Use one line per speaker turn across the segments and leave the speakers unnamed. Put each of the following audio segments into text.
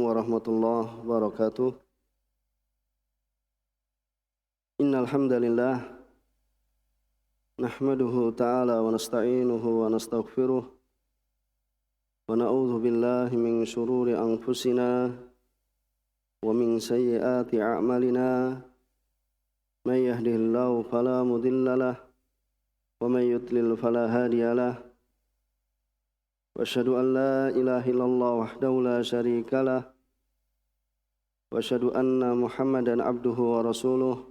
warahmatullahi wabarakatuh. Innal hamdalillah nahmaduhu ta'ala wa nasta'inuhu wa nastaghfiruh wa na'udzu billahi min shururi anfusina wa min sayyiati a'malina. May yahdihillahu fala mudilla lahu wa may yudlil fala hadiya lahu. Wa asyhadu an la ilaha illallah wahdahu la syarika lahu wa asyhadu anna Muhammadan abduhu wa rasuluh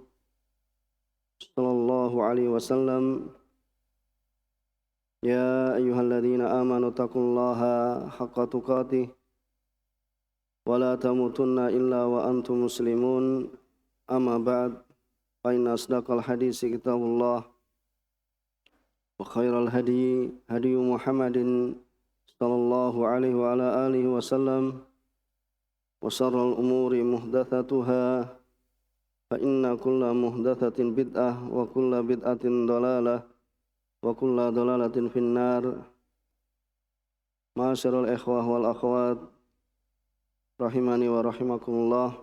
sallallahu alaihi wasallam. Ya ayyuhalladzina amanu taqullaha haqqa tuqatih wa la tamutunna illa wa antum muslimun. Amma ba'd, fa inna asdaqal hadisi kitabullah wa khairal hadi hadi Muhammadin sallallahu alaihi wa ala alihi wasallam wa syarrul umuri muhdatsatuha fa inna kulla muhdatsatin bid'ah wa kulla bid'atin dhalalah wa kulla dhalalatin finnar. Ma'asyiral ikhwah wal akhwat rahimani wa rahimakumullah.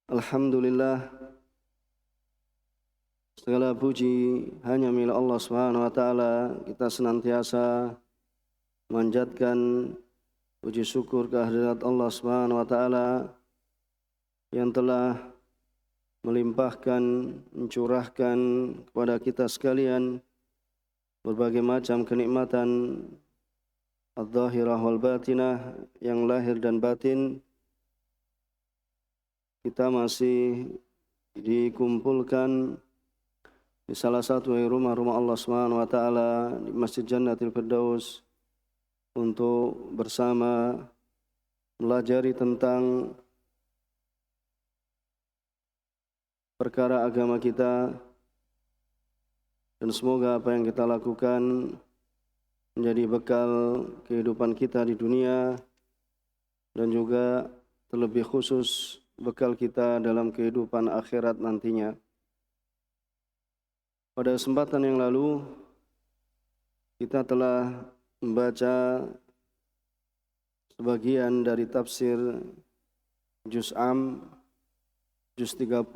Alhamdulillah, segala puji hanya milik Allah Subhanahu wa taala. Kita senantiasa manjatkan puji syukur kehadirat Allah Subhanahu wa taala yang telah melimpahkan, mencurahkan kepada kita sekalian berbagai macam kenikmatan adz-dzahirah wal batinah, yang lahir dan batin. Kita masih dikumpulkan di salah satu rumah-rumah Allah Subhanahu wa taala di Masjid Jannatul Firdaus untuk bersama melajari tentang perkara agama kita, dan semoga apa yang kita lakukan menjadi bekal kehidupan kita di dunia dan juga terlebih khusus bekal kita dalam kehidupan akhirat nantinya. Pada kesempatan yang lalu kita telah membaca sebagian dari tafsir Juz Am, Juz 30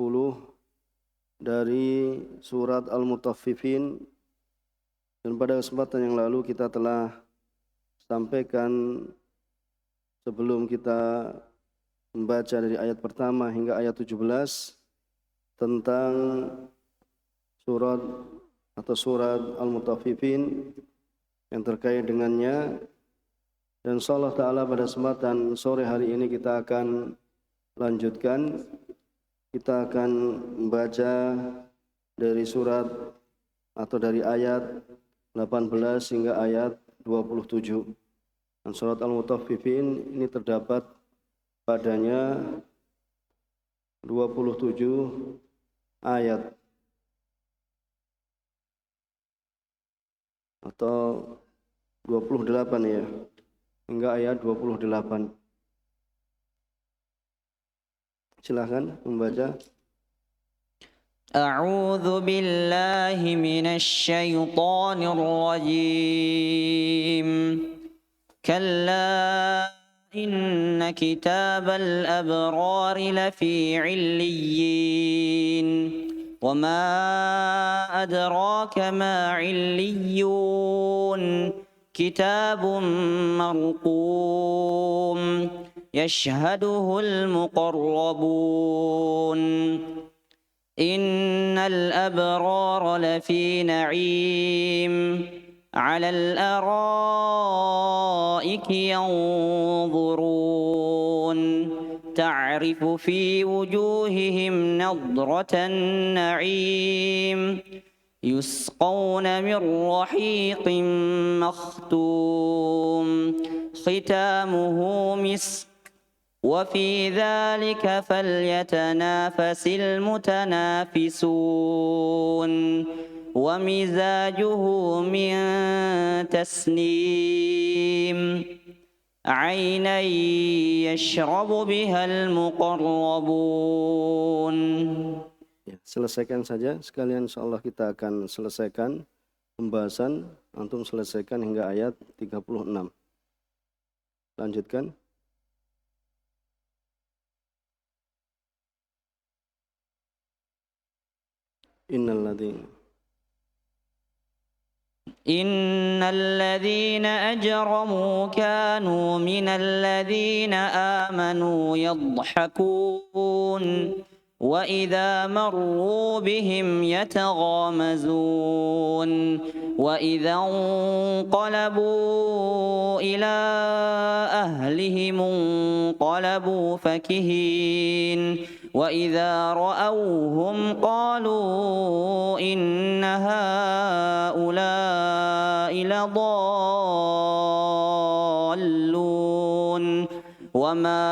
dari surat Al-Mutaffifin, dan pada kesempatan yang lalu kita telah sampaikan sebelum kita membaca dari ayat pertama hingga ayat 17 tentang surat atau surat Al-Mutaffifin yang terkait dengannya. Dan insyaallah ta'ala pada kesempatan sore hari ini kita akan lanjutkan. Kita akan membaca dari surat atau dari ayat 18 hingga ayat 27. Dan surat Al-Mutaffifin ini terdapat padanya 27 ayat atau 28 ya, hingga ayat 28. Silakan membaca.
A'udzu billahi minasy syaithanir rajim. Kalla inna kitabal abrari lafi 'illiyyin. Wa ma adraka ma 'illiyyun. Kitabun marqum. يشهده المقربون إن الأبرار لفي نعيم على الأرائك ينظرون تعرف في وجوههم نضرة النعيم يسقون من رحيق مختوم ختامه مسك وفي ذلك فليتنافس المتنافسون ومزاجه من تسنيم عينا يشرب بها المقربون.
Selesaikan saja sekalian, insyaallah kita akan selesaikan pembahasan. Antum selesaikan hingga ayat 36. Lanjutkan.
إن الذين أجرموا كانوا من الذين آمنوا يضحكون وإذا مروا بهم يتغامزون وإذا انقلبوا إلى أهلهم انقلبوا فكهين وإذا رأوهم قالوا إن هؤلاء لضالون وما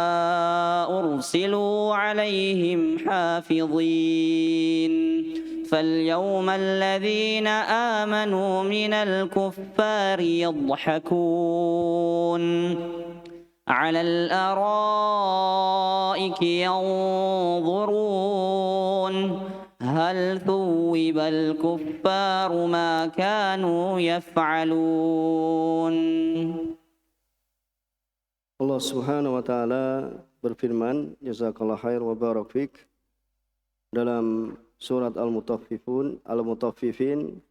أرسلوا عليهم حافظين فاليوم الذين آمنوا من الكفار يضحكون على الأرائك ينظرون هل ثوب الكفار ما كانوا يفعلون.
Allah Subhanahu wa taala berfirman, jazakallahu khair wa barak fik, dalam surat Al-Mutaffifin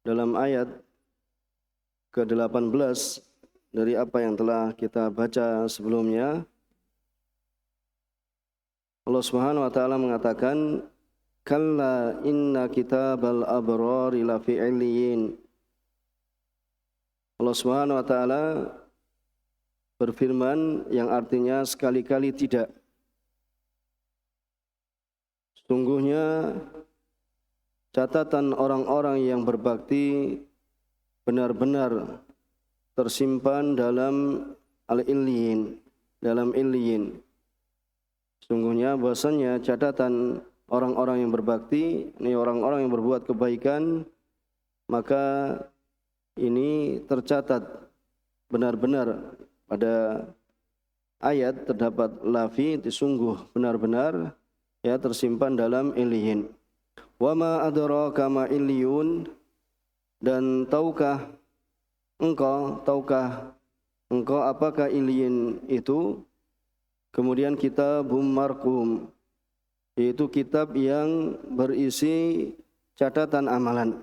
dalam ayat ke-18 dari apa yang telah kita baca sebelumnya. Allah Subhanahu wa taala mengatakan, kalla inna kitabal abrari lafi illiyin. Allah Subhanahu wa taala berfirman yang artinya sekali-kali tidak. Sungguhnya catatan orang-orang yang berbakti benar-benar tersimpan dalam al-illiyin, dalam illiyin. Sungguhnya bahasanya catatan orang-orang yang berbakti, ini orang-orang yang berbuat kebaikan, maka ini tercatat benar-benar. Pada ayat terdapat lafi, itu sungguh benar-benar ya tersimpan dalam illiyin. Wa ma adraka ma illiyun, dan tahukah engkau apakah illiyin itu? Kemudian kitabum marqum, yaitu kitab yang berisi catatan amalan.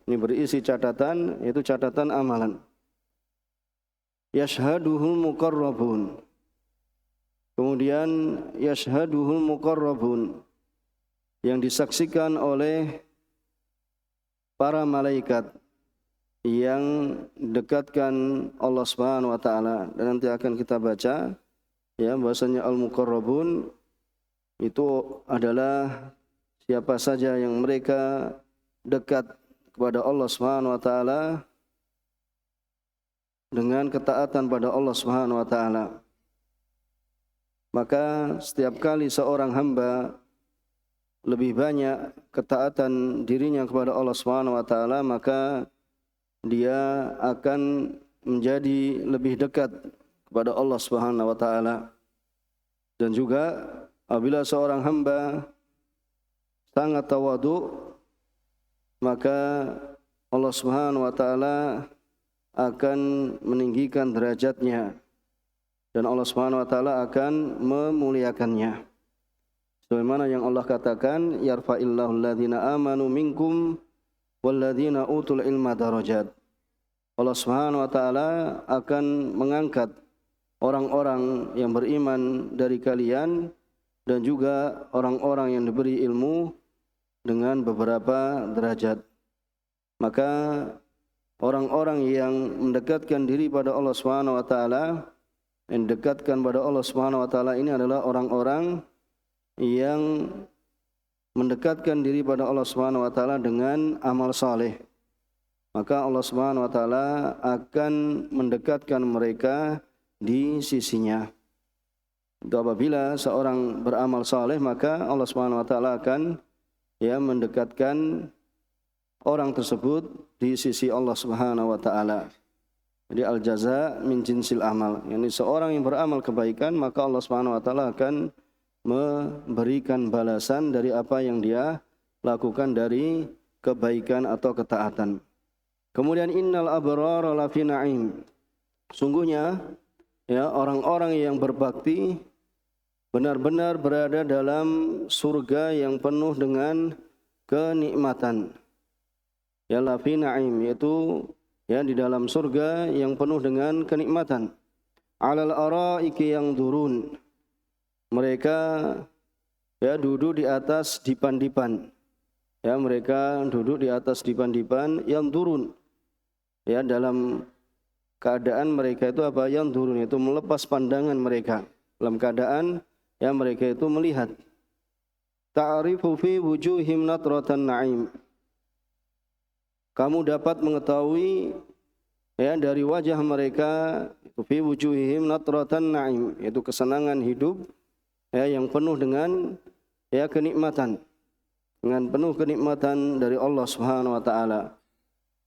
Ini berisi catatan, yaitu catatan amalan. Yashhaduhul muqarrabun. Kemudian yashhaduhul muqarrabun, yang disaksikan oleh para malaikat yang dekatkan Allah Subhanahu wa taala. Dan nanti akan kita baca ya bahasanya al-muqarrabun itu adalah siapa saja yang mereka dekat kepada Allah Subhanahu wa taala dengan ketaatan pada Allah Subhanahu wa taala. Maka setiap kali seorang hamba lebih banyak ketaatan dirinya kepada Allah Subhanahu wa taala, maka dia akan menjadi lebih dekat kepada Allah Subhanahu wa taala. Dan juga apabila seorang hamba sangat tawadhu, maka Allah Subhanahu wa taala akan meninggikan derajatnya dan Allah Subhanahu wa taala akan memuliakannya. Sebagaimana yang Allah katakan, yarfa'illahu alladhina amanu minkum walladhina utul ilma darajat. Allah Subhanahu wa taala akan mengangkat orang-orang yang beriman dari kalian dan juga orang-orang yang diberi ilmu dengan beberapa derajat. Maka orang-orang yang mendekatkan diri pada Allah Subhanahu wa taala, yang mendekatkan pada Allah Subhanahu wa taala ini adalah orang-orang yang mendekatkan diri pada Allah Subhanahu wa taala dengan amal saleh. Maka Allah Subhanahu wa taala akan mendekatkan mereka di sisinya. Itu apabila seorang beramal saleh, maka Allah Subhanahu wa taala akan mendekatkan orang tersebut di sisi Allah Subhanahu wa taala. Jadi al-jaza min jinsil amal. Yani seorang yang beramal kebaikan, maka Allah Subhanahu wa taala akan memberikan balasan dari apa yang dia lakukan dari kebaikan atau ketaatan. Kemudian innal abrara lafi na'im. Sungguhnya ya orang-orang yang berbakti benar-benar berada dalam surga yang penuh dengan kenikmatan. Ya lafi na'im, yaitu ya di dalam surga yang penuh dengan kenikmatan. Alal araiki yang durun, mereka ya duduk di atas dipan-dipan. Ya mereka duduk di atas dipan-dipan yang turun. Ya dalam keadaan mereka itu apa? Yang turun itu melepas pandangan mereka. Dalam keadaan ya mereka itu melihat. Ta'rifu fi wujuhim natratan na'im. Kamu dapat mengetahui ya dari wajah mereka fi wujuhihim natratan na'im, yaitu kesenangan hidup ya yang penuh dengan ya kenikmatan. Dengan penuh kenikmatan dari Allah Subhanahu wa taala.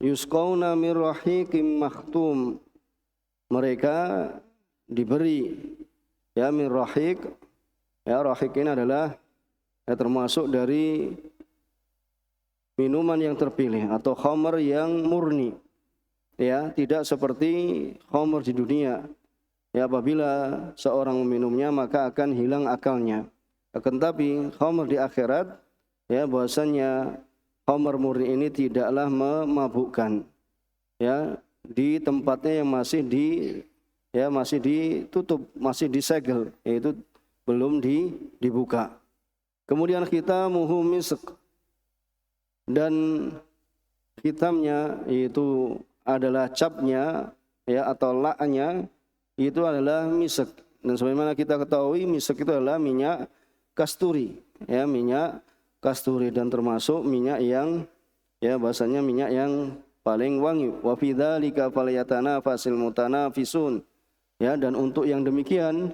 Yusqauna min rahiqim makhtum. Mereka diberi ya min rahiq. Ya rahiq ini adalah ya termasuk dari minuman yang terpilih atau khamar yang murni. Ya, tidak seperti khamar di dunia. Ya, apabila seorang meminumnya maka akan hilang akalnya. Akan tapi khamar di akhirat ya bahwasanya khamar murni ini tidaklah memabukkan. Ya, di tempatnya yang masih ditutup, masih disegel, yaitu belum dibuka. Kemudian khitamuhu misk, dan hitamnya yaitu adalah capnya ya atau laknya itu adalah misk. Dan sebagaimana kita ketahui misk itu adalah minyak kasturi, ya minyak kasturi, dan termasuk minyak yang ya bahasanya minyak yang paling wangi. Wa fi dzalika falyatanafasil mutanafisun. Ya, dan untuk yang demikian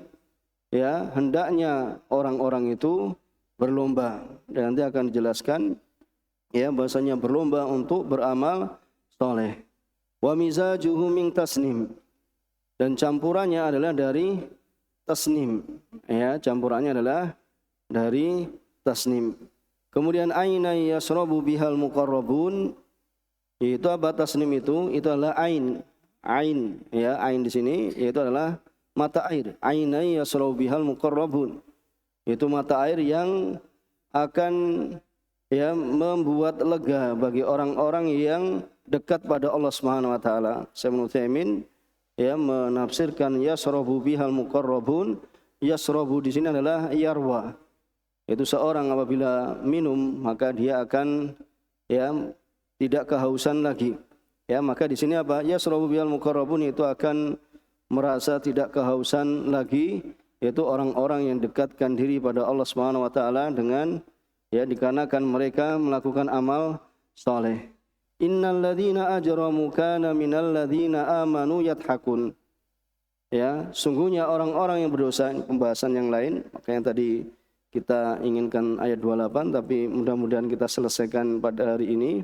ya hendaknya orang-orang itu berlomba. Dan nanti akan dijelaskan ya bahasanya berlomba untuk beramal soleh. Wa mizajuhu min tasnim, dan campurannya adalah dari tasnim. Ya, campurannya adalah dari tasnim. Kemudian aina yasrabu bihal muqarrabun, itu apa tasnim itu? Itu adalah ain. Ain ya, ain di sini yaitu adalah mata air. Aina yasrabu bihal muqarrabun. Itu mata air yang akan ya membuat lega bagi orang-orang yang dekat pada Allah Subhanahu wa taala. Syekh Utsaimin ya menafsirkan yasrabu bihal muqarrabun. Yasrabu di sini adalah yarwa. Itu seorang apabila minum maka dia akan ya tidak kehausan lagi. Ya, maka di sini apa? Yasrabu bihal muqarrabun, itu akan merasa tidak kehausan lagi, yaitu orang-orang yang dekatkan diri pada Allah Subhanahu wa taala dengan ya dikarenakan mereka melakukan amal saleh. Innal ladzina ajramu kana minal ladzina amanu yadhakun. Ya, sungguhnya orang-orang yang berdosa, pembahasan yang lain, makanya tadi kita inginkan ayat 28 tapi mudah-mudahan kita selesaikan pada hari ini.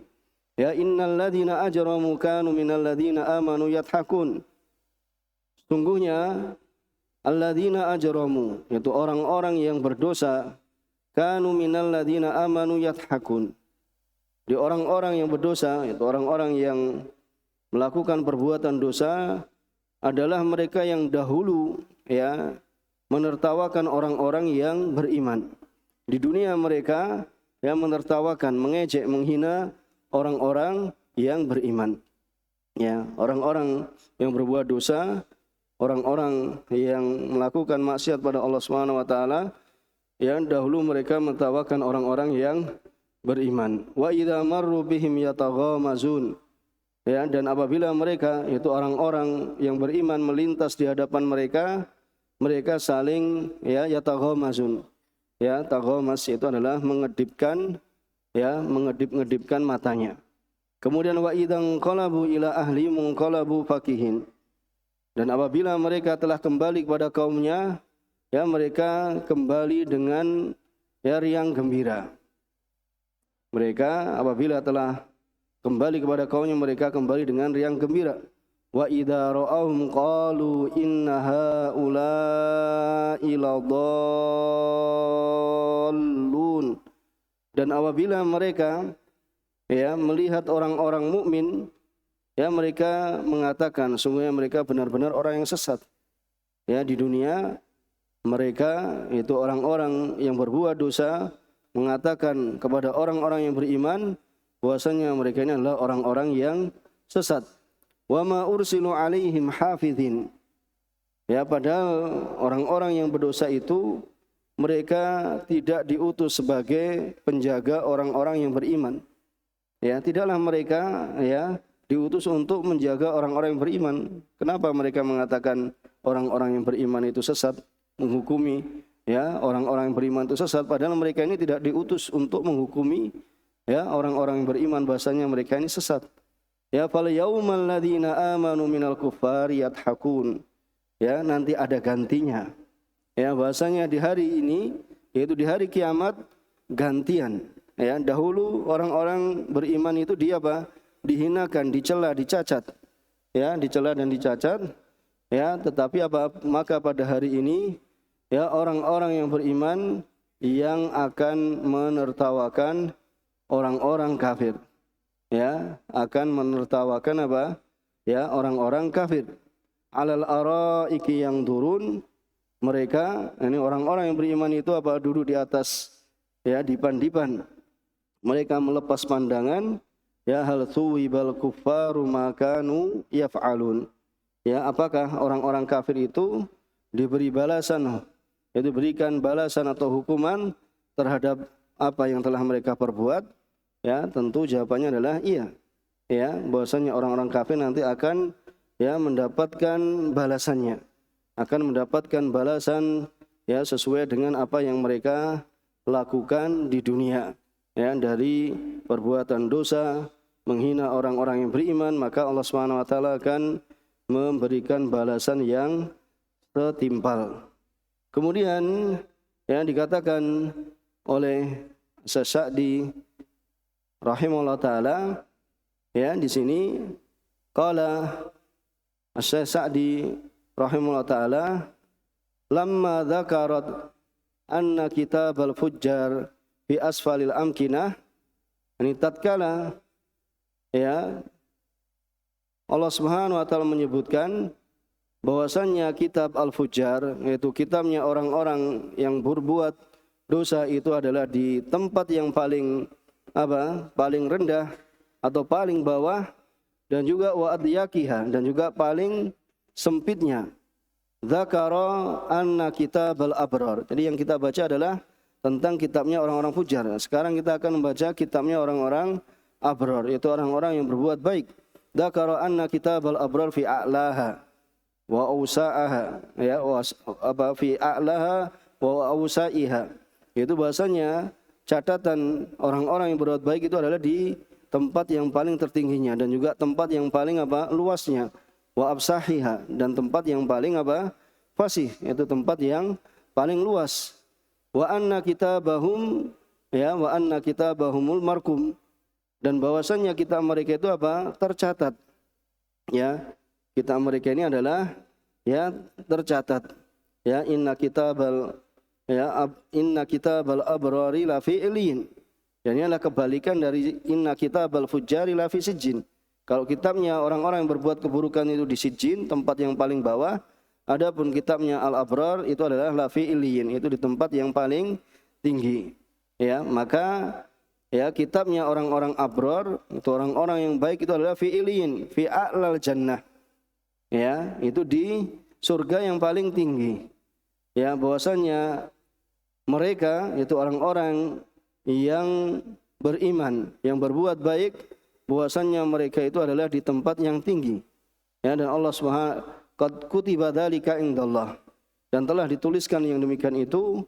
Ya, innal ladzina ajramu kanu minal ladzina amanu yadhakun. Sungguhnya alladzina ajramu, yaitu orang-orang yang berdosa, kanu minal ladzina amanu yadhakun. Di orang-orang yang berdosa, yaitu orang-orang yang melakukan perbuatan dosa, adalah mereka yang dahulu ya menertawakan orang-orang yang beriman. Di dunia mereka ya menertawakan, mengejek, menghina orang-orang yang beriman. Ya, orang-orang yang berbuat dosa, orang-orang yang melakukan maksiat pada Allah Subhanahu wa taala, yang dahulu mereka menertawakan orang-orang yang beriman. Wa idza marru bihim yataghamazun. Ya, dan apabila mereka, yaitu orang-orang yang beriman, melintas di hadapan mereka, mereka saling ya yataghamazun. Ya, taghamaz itu adalah mengedipkan ya, mengedip-ngedipkan matanya. Kemudian wa idzan qalabu ila ahli munqalabu fakihin. Dan apabila mereka telah kembali kepada kaumnya, ya mereka kembali dengan ya riang gembira. Mereka apabila telah kembali kepada kaumnya, mereka kembali dengan riang gembira. Wa idza ra'awhum qalu inna haula'i ladallun. Dan apabila mereka ya melihat orang-orang mukmin, ya mereka mengatakan sungguhnya mereka benar-benar orang yang sesat. ya di dunia mereka itu orang-orang yang berbuat dosa mengatakan kepada orang-orang yang beriman bahwasanya mereka ini adalah orang-orang yang sesat. Wa ma ursilu alaihim hafizin. Ya, padahal orang-orang yang berdosa itu mereka tidak diutus sebagai penjaga orang-orang yang beriman. Ya, tidaklah mereka ya diutus untuk menjaga orang-orang yang beriman. Kenapa mereka mengatakan orang-orang yang beriman itu sesat, menghukumi ya orang-orang yang beriman itu sesat, padahal mereka ini tidak diutus untuk menghukumi ya orang-orang yang beriman bahasanya mereka ini sesat. Ya, fal yaumal ladzina amanu minal kuffari yadhakun. Ya, nanti ada gantinya. Ya, bahasanya di hari ini yaitu di hari kiamat gantian. Ya, dahulu orang-orang beriman itu dia apa? Dihinakan, dicela, dicacat. Ya, dicela dan dicacat. Ya, tetapi apa? Maka pada hari ini ya orang-orang yang beriman yang akan menertawakan orang-orang kafir. Ya, akan menertawakan apa? Ya, orang-orang kafir. Alal araiki yang turun, mereka ini orang-orang yang beriman itu apa? Duduk di atas ya dipan-dipan. Mereka melepas pandangan, ya hal thuwibal kuffaru ma kanu yaf'alun. Ya, apakah orang-orang kafir itu diberi balasan, yaitu berikan balasan atau hukuman terhadap apa yang telah mereka perbuat? Ya, tentu jawabannya adalah iya. Ya, bahwasanya orang-orang kafir nanti akan ya mendapatkan balasannya, akan mendapatkan balasan ya sesuai dengan apa yang mereka lakukan di dunia ya dari perbuatan dosa, menghina orang-orang yang beriman, maka Allah Subhanahu wa taala akan memberikan balasan yang setimpal. Kemudian yang dikatakan oleh Sa'di rahimahullah taala ya di sini qala Syekh Sa'di rahimahullah taala lamma dzakarat anna kitabal fujjar fi asfalil amkinah, ini tatkala ya Allah Subhanahu wa taala menyebutkan bahwasannya kitab al-fujjar yaitu kitabnya orang-orang yang berbuat dosa itu adalah di tempat yang paling apa? Paling rendah atau paling bawah, dan juga wa adyakiha, dan juga paling sempitnya. Dzakara anna kitabal abrar. Jadi yang kita baca adalah tentang kitabnya orang-orang fujar. Sekarang kita akan membaca kitabnya orang-orang abrar, yaitu orang-orang yang berbuat baik. Dzakara anna kitabal abrar fi a'laha wa awsa'aha, ya apa fi a'laha wa awsa'iha. Itu bahasanya catatan orang-orang yang berbuat baik itu adalah di tempat yang paling tertingginya dan juga tempat yang paling apa? Luasnya. Wa absahiha, dan tempat yang paling apa? Fasih, yaitu tempat yang paling luas. Wa anna kitabahum ya wa anna kitabahumul markum, dan bahwasannya kitab mereka itu apa? Tercatat. Ya, kitab mereka ini adalah ya tercatat. Ya, inna kitabal abrari lafi ilin. Dan ini adalah kebalikan dari inna kitabal fujjari lafi sijjin. Kalau kitabnya orang-orang yang berbuat keburukan itu di sijjin, tempat yang paling bawah. Adapun kitabnya al-abrar itu adalah lafi ilin, itu di tempat yang paling tinggi. Ya, maka ya kitabnya orang-orang abrar, itu orang-orang yang baik itu adalah fi ilin, fi a'lal jannah. Ya, itu di surga yang paling tinggi. Ya, bahwasanya mereka itu orang-orang yang beriman, yang berbuat baik, bahwasannya mereka itu adalah di tempat yang tinggi. Ya, dan Allah Subhanahu qad kutiba dzalika indallah, dan telah dituliskan yang demikian itu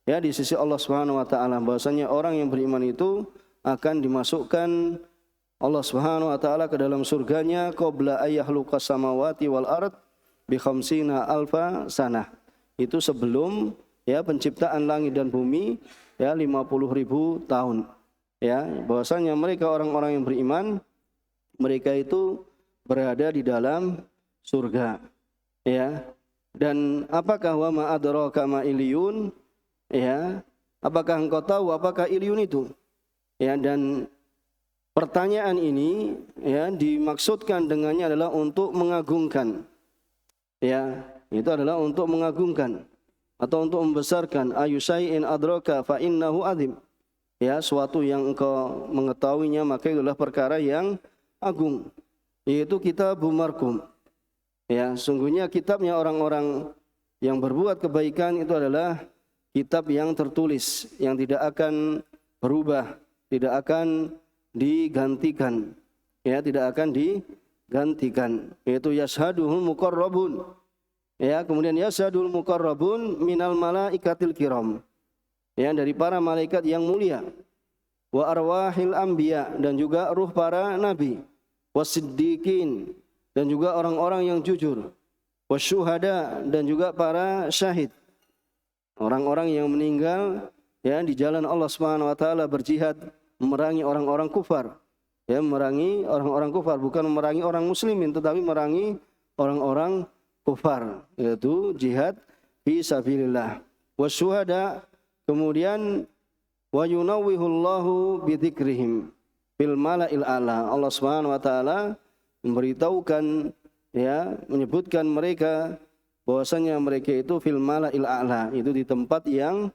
ya di sisi Allah Subhanahu wa taala, bahwasanya orang yang beriman itu akan dimasukkan Allah Subhanahu wa taala ke dalam surganya qabla ayyahluqas samawati wal ard bi khamsina alfa sanah. Itu sebelum ya penciptaan langit dan bumi ya 50.000 tahun. Ya, bahwasanya mereka orang-orang yang beriman, mereka itu berada di dalam surga. Ya. Dan apakah wa ma adraka ma iliyun? Ya. Apakah engkau tahu apakah iliyun itu? Ya, dan pertanyaan ini ya dimaksudkan dengannya adalah untuk mengagungkan. Ya, itu adalah untuk mengagungkan atau untuk membesarkan. Ayu syai'in adraka fa innahu adzim. Ya, suatu yang engkau mengetahuinya maka itulah perkara yang agung. Yaitu kitabul marqum. Ya, sungguhnya kitabnya orang-orang yang berbuat kebaikan itu adalah kitab yang tertulis, yang tidak akan berubah, tidak akan digantikan. Ya, tidak akan digantikan. Yaitu yashhaduhul muqarrabun. Ya, kemudian yashhadul muqarrabun minal malaikatil kiram. Ya, dari para malaikat yang mulia. Wa arwahil anbiya, dan juga ruh para nabi. Wasiddiqin, dan juga orang-orang yang jujur. Wasyuhada, dan juga para syahid. Orang-orang yang meninggal ya di jalan Allah Subhanahu wa taala berjihad memerangi orang-orang kufar. Ya, memerangi orang-orang kufar, bukan memerangi orang muslimin tetapi memerangi orang-orang kufar, yaitu jihad fi sabilillah. Wasyuhada, kemudian wa yunawwihullahu bidzikrihim fil mala'il a'la. Allah Subhanahu wa taala memberitahukan ya, menyebutkan mereka bahwasanya mereka itu fil mala'il a'la, itu di tempat yang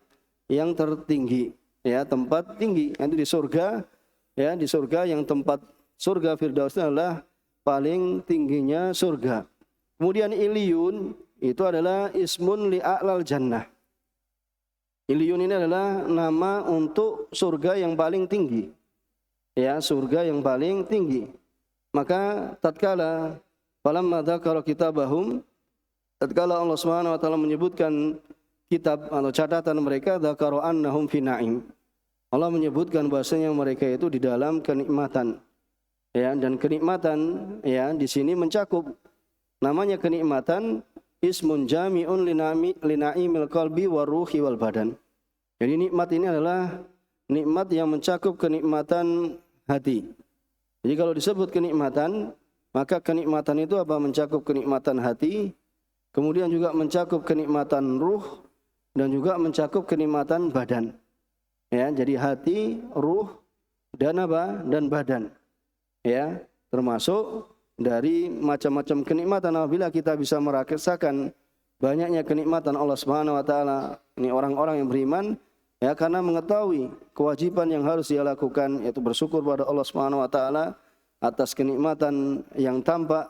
tertinggi, ya, tempat tinggi, itu di surga, ya, di surga yang tempat surga Firdaus adalah paling tingginya surga. Kemudian Iliyun itu adalah ismun li a'lal jannah. Iliyun ini adalah nama untuk surga yang paling tinggi. Ya, surga yang paling tinggi. Maka tatkala falamma dzakara kitabahum, tatkala Allah Subhanahu wa taala menyebutkan kitab atau catatan mereka, dzakara annahum fi na'im. Allah menyebutkan bahasanya mereka itu di dalam kenikmatan. Ya, dan kenikmatan ya di sini mencakup, namanya kenikmatan ismun jami'un lina'imil qalbi war ruhi wal badan. Jadi nikmat ini adalah nikmat yang mencakup kenikmatan hati. Jadi kalau disebut kenikmatan, maka kenikmatan itu apa? Mencakup kenikmatan hati, kemudian juga mencakup kenikmatan ruh, dan juga mencakup kenikmatan badan. Ya, jadi hati, ruh, dan apa? Dan badan. Ya, termasuk dari macam-macam kenikmatan apabila kita bisa merasakan banyaknya kenikmatan Allah Subhanahu wa taala. Ini orang-orang yang beriman ya, karena mengetahui kewajiban yang harus dia lakukan, yaitu bersyukur pada Allah Subhanahu wa taala atas kenikmatan yang tampak,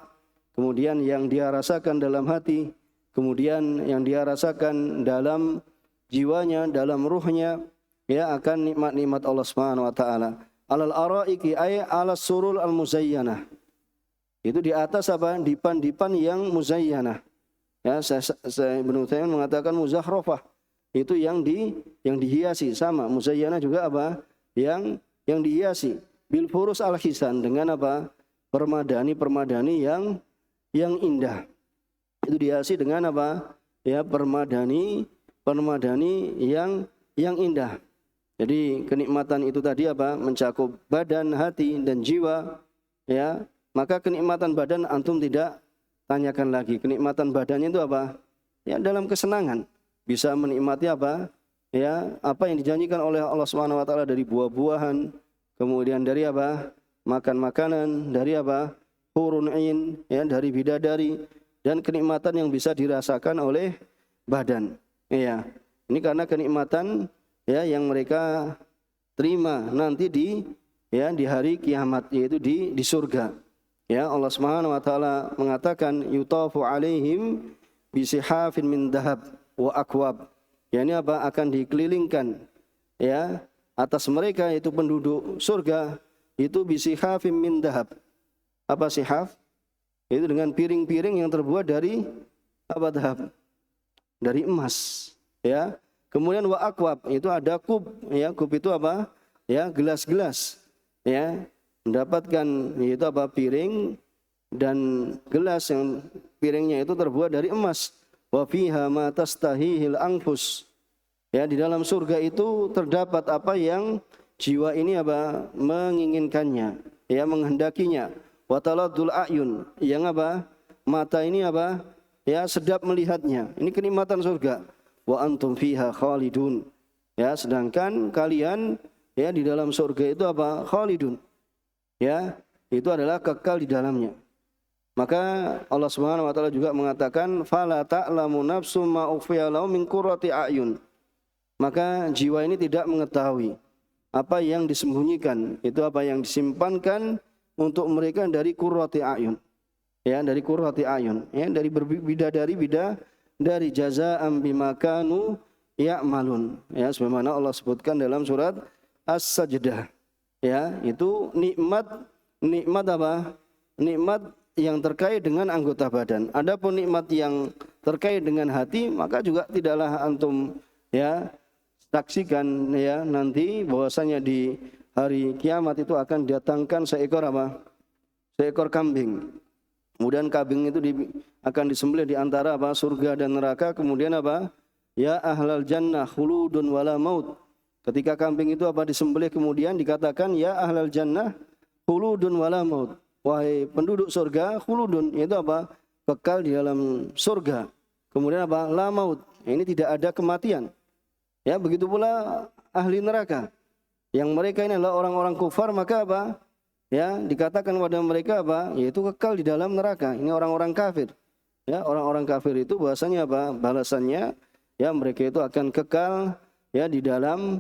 kemudian yang dia rasakan dalam hati, kemudian yang dia rasakan dalam jiwanya, dalam ruhnya, ya, akan nikmat-nikmat Allah Subhanahu wa taala. Alal araiki ay alas surul al muzayyanah. Itu di atas apa? Dipan-dipan yang muzayyanah. Ya, saya Ibnu Utsaimin mengatakan muzakhrafah. Itu yang dihiasi, sama muzayyana juga apa? Yang dihiasi bil furus al hisan, dengan apa? Permadani yang indah. Itu dihiasi dengan apa? Ya, permadani yang indah. Jadi kenikmatan itu tadi apa? Mencakup badan, hati, dan jiwa. Ya, maka kenikmatan badan antum tidak tanyakan lagi. Kenikmatan badannya itu apa? Ya, dalam kesenangan. Bisa menikmati apa? Ya, apa yang dijanjikan oleh Allah Subhanahu wa taala dari buah-buahan, kemudian dari apa? Makan makanan, dari apa? Hurun 'ain, ya, dari bidadari, dan kenikmatan yang bisa dirasakan oleh badan. Ya. Ini karena kenikmatan ya yang mereka terima nanti di hari kiamat, yaitu di surga. Ya, Allah Subhanahu wa taala mengatakan yutafu alaihim bisihafin min dhahab wa akwab. Ya, ini apa? Akan dikelilingkan ya atas mereka, yaitu penduduk surga, itu bisihafin min dhahab. Apa sihaf? Itu dengan piring-piring yang terbuat dari apa? Dhahab. Dari emas, ya. Kemudian wa akwab, itu ada kub, ya. Kub itu apa? Ya, gelas-gelas. Ya. Mendapatkan itu apa? Piring dan gelas yang piringnya itu terbuat dari emas. Wa fiha ma tastahihil anfus. Ya, di dalam surga itu terdapat apa yang jiwa ini apa? Menginginkannya, ya, menghendakinya. Wa taladul ayun, yang apa? Mata ini apa? Ya, sedap melihatnya. Ini kenikmatan surga. Wa antum fiha khalidun. Ya, sedangkan kalian ya di dalam surga itu apa? Khalidun. Ya, itu adalah kekal di dalamnya. Maka Allah Subhanahu wa taala juga mengatakan fala ta'lamu nafsum ma ukhfiya lahum min qurrati a'yun. Maka jiwa ini tidak mengetahui apa yang disembunyikan, itu apa yang disimpankan untuk mereka dari qurrati a'yun. Ya, dari qurrati a'yun, ya, dari bidadari jazaa'an bima kanu ya'malun. Ya, sebagaimana Allah sebutkan dalam surat As-Sajdah. Ya, itu nikmat apa? Nikmat yang terkait dengan anggota badan. Adapun nikmat yang terkait dengan hati, maka juga tidaklah antum ya saksikan ya nanti bahwasanya di hari kiamat itu akan datangkan seekor apa? Seekor kambing. Kemudian kambing itu akan disembelih di antara apa? Surga dan neraka. Kemudian apa? Ya ahlal jannah khuludun wala maut. Ketika kambing itu apa disembelih kemudian dikatakan ya ahlal jannah khuludun wala maut. Wahai penduduk surga, khuludun, yaitu apa? Kekal di dalam surga. Kemudian apa? La maut. Ini tidak ada kematian. Ya, begitu pula ahli neraka. Yang mereka ini adalah orang-orang kufar, maka apa? Ya, dikatakan kepada mereka apa? Yaitu kekal di dalam neraka. Ini orang-orang kafir. Ya, orang-orang kafir itu bahasanya apa? Balasannya ya mereka itu akan kekal ya di dalam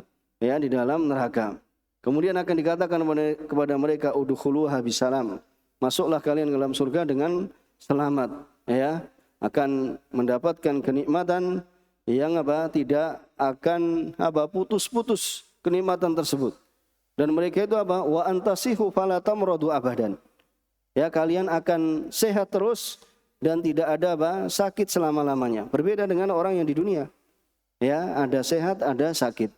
neraka. Kemudian akan dikatakan kepada mereka udkhuluha bisalam. Masuklah kalian ke dalam surga dengan selamat, ya. Akan mendapatkan kenikmatan yang apa? Tidak akan apa? Putus-putus kenikmatan tersebut. Dan mereka itu apa? Wa antasihu fala tamradu abadan. Ya, kalian akan sehat terus dan tidak ada apa? Sakit selama-lamanya. Berbeda dengan orang yang di dunia. Ya, ada sehat, ada sakit.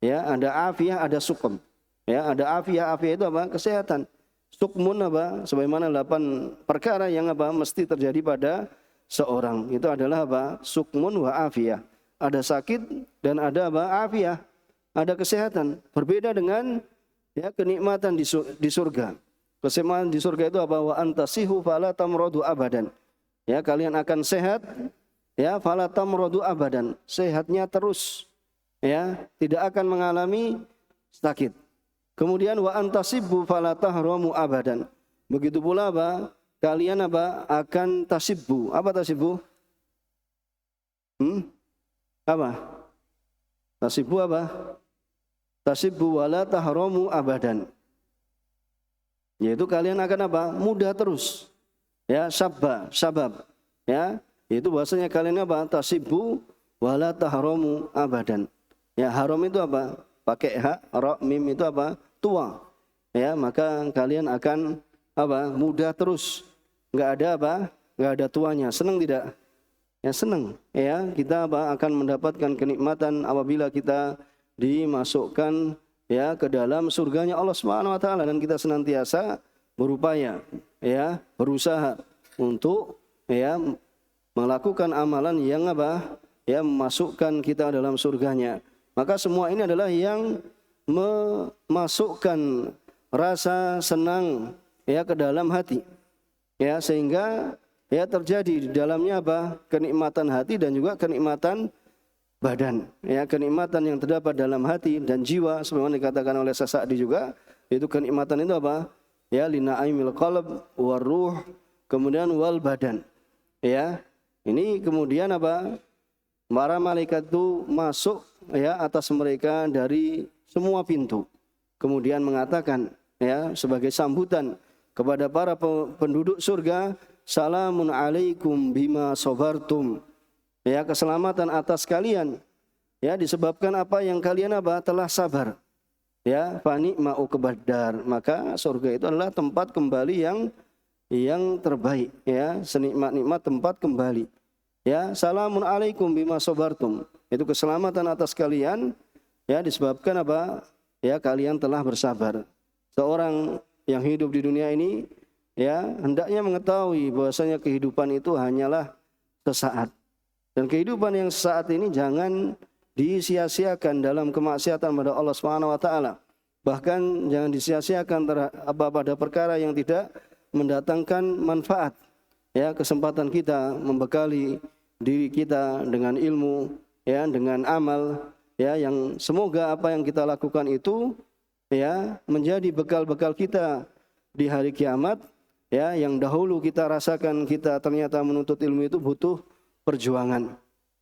Ya, ada afiah, ada sukum. Ya, ada afiah itu apa? Kesehatan. Sukmun apa? Sebagaimana 8 perkara yang apa? Mesti terjadi pada seorang. Itu adalah apa? Sukmun wa afiyah. Ada sakit dan ada apa? Afiyah. Ada kesehatan. Berbeda dengan ya kenikmatan di surga. Kenikmatan di surga itu apa? Wa antasihu fala tamradu abadan. Ya, kalian akan sehat. Ya, fala tamradu abadan. Sehatnya terus. Ya, tidak akan mengalami sakit. Kemudian wa antasibbu fala tahramu abadan. Begitu pula apa? Kalian apa? Akan tasibbu. Apa tasibbu? Apa? Tasibbu apa? Tasibbu wala tahramu abadan. Yaitu kalian akan apa? Mudah terus. Ya, sabab. Ya, itu bahasanya kalian apa? Tasibbu wala tahramu abadan. Ya, haram itu apa? Pakai ha, ra, mim itu apa? Tua. Ya, maka kalian akan apa? Mudah terus. Enggak ada apa? Enggak ada tuanya. Senang tidak? Ya, senang. Ya, kita apa? Akan mendapatkan kenikmatan apabila kita dimasukkan ya ke dalam surganya Allah Subhanahu wa taala dan kita senantiasa berupaya ya, berusaha untuk ya melakukan amalan yang apa? Ya, memasukkan kita dalam surganya. Maka semua ini adalah yang memasukkan rasa senang ya ke dalam hati. Ya, sehingga ya terjadi di dalamnya apa? Kenikmatan hati dan juga kenikmatan badan. Ya, kenikmatan yang terdapat dalam hati dan jiwa sebagaimana dikatakan oleh Sa'di juga, itu kenikmatan itu apa? Ya, lina'imil qalb war ruh, kemudian wal badan. Ya. Ini kemudian apa? Para malaikat itu masuk ya atas mereka dari semua pintu. Kemudian mengatakan ya sebagai sambutan kepada para penduduk surga, salamun alaikum bima sabartum. Ya, keselamatan atas kalian ya disebabkan apa yang kalian apa? Telah sabar. Ya, fani ma'u kebadar. Maka surga itu adalah tempat kembali yang terbaik ya, senikmat-nikmat tempat kembali. Ya, salamun alaikum bima sabartum. Itu keselamatan atas kalian ya disebabkan apa? Ya, kalian telah bersabar. Seorang yang hidup di dunia ini ya hendaknya mengetahui bahwasanya kehidupan itu hanyalah sesaat. Dan kehidupan yang sesaat ini jangan disia-siakan dalam kemaksiatan pada Allah Subhanahu wa taala. Bahkan jangan disia-siakan pada perkara yang tidak mendatangkan manfaat. Ya, kesempatan kita membekali diri kita dengan ilmu, ya, dengan amal, ya, yang semoga apa yang kita lakukan itu, ya, menjadi bekal-bekal kita di hari kiamat Ya, yang dahulu kita rasakan, kita ternyata menuntut ilmu itu butuh perjuangan.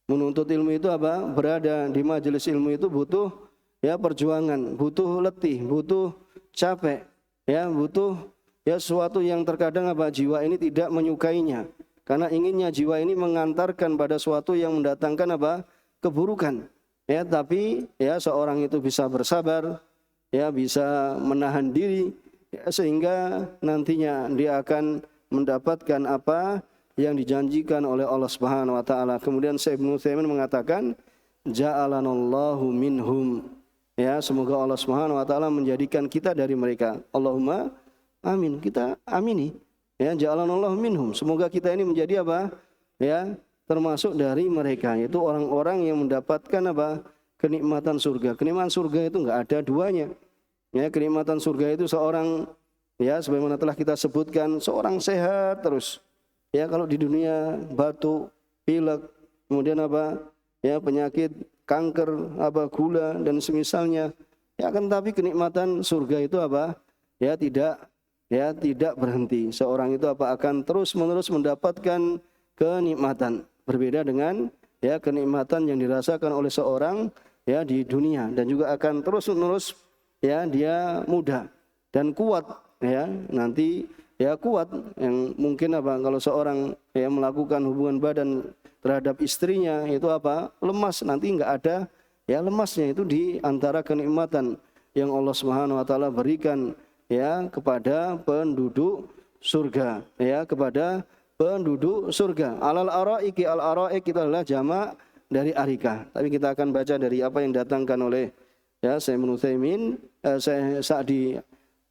Menuntut ilmu itu apa? Berada di majelis ilmu itu butuh ya perjuangan, butuh letih, butuh capek, ya butuh ya sesuatu yang terkadang apa? Jiwa ini tidak menyukainya. Karena inginnya jiwa ini mengantarkan pada sesuatu yang mendatangkan apa? Keburukan. Ya, tapi ya seorang itu bisa bersabar, ya bisa menahan diri, ya, sehingga nantinya dia akan mendapatkan apa yang dijanjikan oleh Allah Subhanahu wa taala. Kemudian Syekh Ibnu Utsaimin mengatakan ja'alanallahu minhum. Ya, semoga Allah Subhanahu wa taala menjadikan kita dari mereka. Allahumma amin. Kita amini. Ya, ja'alanallahu minhum. Semoga kita ini menjadi apa? Ya, termasuk dari mereka, yaitu orang-orang yang mendapatkan apa? Kenikmatan surga. Kenikmatan surga itu enggak ada duanya. Ya, kenikmatan surga itu seorang, ya sebagaimana telah kita sebutkan, seorang sehat terus. Ya, kalau di dunia batuk, pilek, kemudian apa? Ya, penyakit kanker, apa gula dan semisalnya. Ya, akan tapi kenikmatan surga itu apa? Ya, tidak berhenti. Seorang itu apa akan terus-menerus mendapatkan kenikmatan. Berbeda dengan ya kenikmatan yang dirasakan oleh seorang ya di dunia, dan juga akan terus-menerus ya dia muda dan kuat, ya nanti ya kuat, yang mungkin apa kalau seorang ya melakukan hubungan badan terhadap istrinya itu apa lemas, nanti enggak ada ya lemasnya. Itu di antara kenikmatan yang Allah Subhanahu wa taala berikan ya kepada penduduk surga, ya kepada penduduk surga. Alal araiki, al araik itu adalah jamak dari arika. Tapi kita akan baca dari apa yang datangkan oleh ya Syekh Ibnu Utsaimin, Syekh Sa'di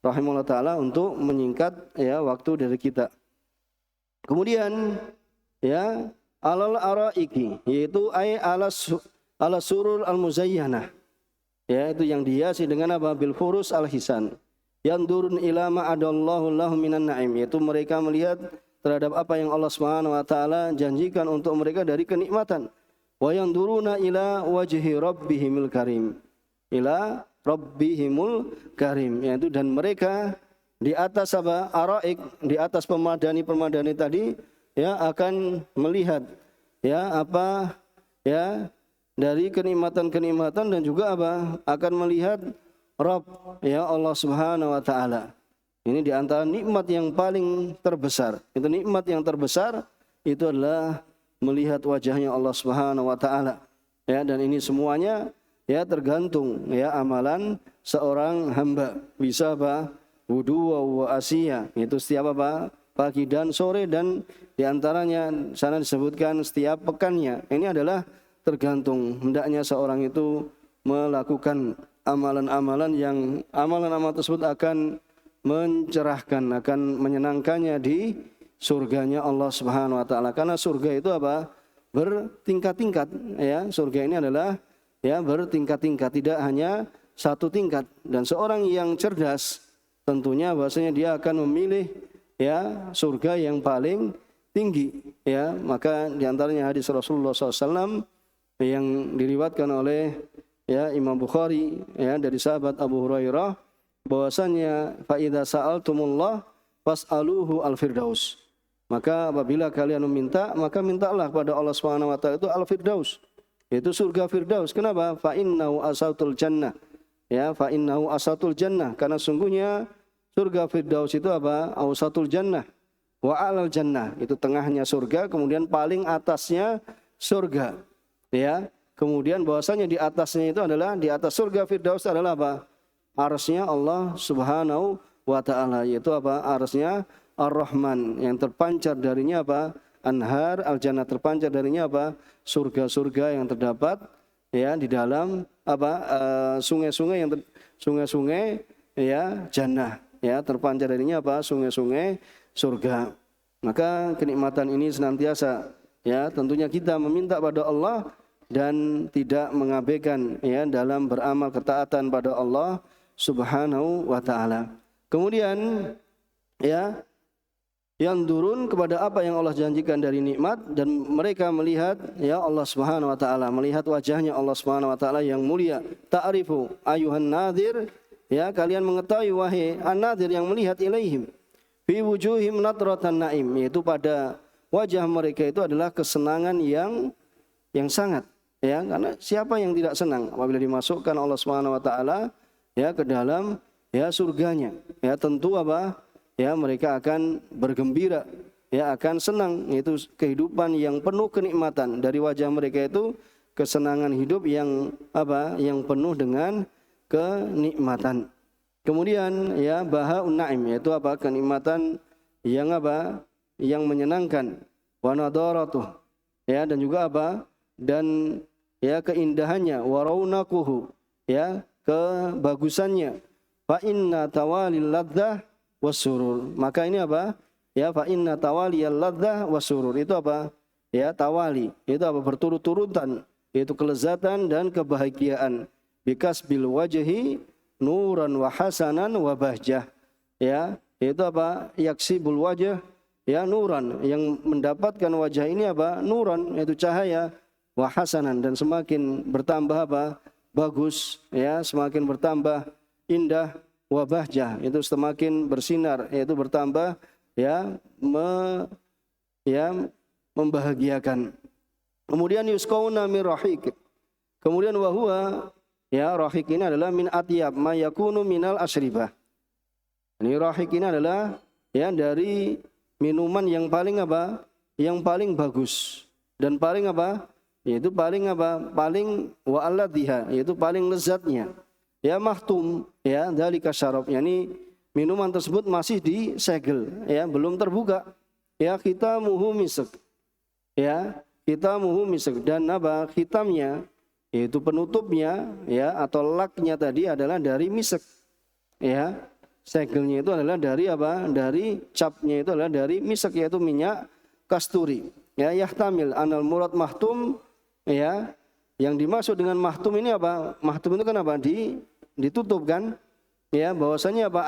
rahimahullah taala untuk menyingkat ya waktu dari kita. Kemudian ya alal araiki, yaitu ala surur al muzayyanah. Ya, itu yang dihiasi dengan apa? Bil furus al hisan. Yandurun ila ma adallahu lahu minan na'im, yaitu mereka melihat terhadap apa yang Allah Subhanahu wa taala janjikan untuk mereka dari kenikmatan. Wa yanduruna ila wajhi rabbihimul karim. Ila rabbihimul karim, yaitu dan mereka di atas apa? Araik, di atas permadani tadi ya akan melihat ya apa ya dari kenikmatan-kenikmatan, dan juga apa? Akan melihat Rabb ya Allah Subhanahu wa taala. Ini di antara nikmat yang paling terbesar. Itu nikmat yang terbesar itu adalah melihat wajahnya Allah Subhanahu wa taala. Ya, dan ini semuanya ya tergantung ya amalan seorang hamba. Bisa apa? Wudu wa asiyah. Itu setiap apa? Pagi dan sore, dan di antaranya sana disebutkan setiap pekannya. Ini adalah tergantung hendaknya seorang itu melakukan amalan-amalan yang amalan-amalan tersebut akan mencerahkan, akan menyenangkannya di surganya Allah Subhanahu wa taala. Karena surga itu apa? Bertingkat-tingkat ya. Surga ini adalah ya bertingkat-tingkat, tidak hanya satu tingkat. Dan seorang yang cerdas tentunya bahwasanya dia akan memilih ya surga yang paling tinggi ya. Maka di antaranya hadis Rasulullah SAW yang diriwayatkan oleh ya Imam Bukhari ya dari sahabat Abu Hurairah, bahwasanya fa idza sa'altumullah fas'aluhu al-firdaus. Maka apabila kalian meminta, maka mintalah kepada Allah Subhanahu wa taala itu al-firdaus, yaitu surga firdaus. Kenapa? Fa innahu asatul jannah. Ya, fa innahu asatul jannah, karena sungguhnya surga firdaus itu apa? Ausatul jannah wa a'lal jannah, itu tengahnya surga, kemudian paling atasnya surga. Ya, kemudian bahwasanya di atasnya itu adalah di atas surga firdaus adalah apa? Arsy-Nya Allah Subhanahu wa taala, yaitu apa? Arsy-Nya Ar-Rahman, yang terpancar darinya apa? Anhar al-jannah, terpancar darinya apa? Surga-surga yang terdapat ya di dalam apa? Sungai-sungai yang sungai-sungai ya jannah, ya terpancar darinya apa? Sungai-sungai surga. Maka kenikmatan ini senantiasa ya tentunya kita meminta pada Allah dan tidak mengabaikan ya dalam beramal ketaatan pada Allah Subhanahu wa taala. Kemudian ya yang turun kepada apa yang Allah janjikan dari nikmat, dan mereka melihat ya Allah Subhanahu wa taala, melihat wajahnya Allah Subhanahu wa taala yang mulia. Ta'rifu ayuhan nadir, ya kalian mengetahui wahai an-nadir yang melihat ilaihim fi wujuhim nadratan naim, yaitu pada wajah mereka itu adalah kesenangan yang sangat, ya, karena siapa yang tidak senang apabila dimasukkan Allah Subhanahu wa taala ya ke dalam ya surganya, ya tentu apa ya mereka akan bergembira, ya akan senang, yaitu kehidupan yang penuh kenikmatan. Dari wajah mereka itu kesenangan hidup yang apa yang penuh dengan kenikmatan. Kemudian ya bahaun naim, yaitu apa kenikmatan yang apa yang menyenangkan, wa nadaratuh, ya, dan juga apa dan ya keindahannya, wa raunaquhu, ya kebagusannya, fa inna tawalil ladzah wasurur. Maka ini apa ya fa inna tawaliyal ladzah wasurur, itu apa ya tawali, itu apa berturut-turutan, yaitu kelezatan dan kebahagiaan, bikasbil wajhi nuran wa hasanan wa bahjah, ya itu apa yaksibul wajh, ya nuran, yang mendapatkan wajah ini apa nuran, yaitu cahaya, wa hasanan, dan semakin bertambah apa bagus, ya semakin bertambah indah, wa bahjah, itu semakin bersinar, yaitu bertambah ya membahagiakan. Kemudian yusqauna min rahiq, kemudian wa huwa ya rahiq ini adalah min atyab ma yakunu minal asyribah. Ini rahiq ini adalah ya dari minuman yang paling apa? Yang paling bagus dan paling apa? Yaitu paling apa? Paling wa alladhiha, yaitu paling lezatnya. Ya mahtum, ya dzalika syarab. Yani minuman tersebut masih disegel, ya belum terbuka. Ya khitamuhu misk. Ya, khitamuhu misk, dan apa? Khitamnya yaitu penutupnya ya atau laknya tadi adalah dari misk. Ya. Segelnya itu adalah dari apa? Dari capnya itu adalah dari misk, yaitu minyak kasturi. Ya, yahtamil anal murad mahtum, ya. Yang dimaksud dengan mahtum ini apa? Mahtum itu kan apa? Ditutup kan? Ya, bahwasanya apa?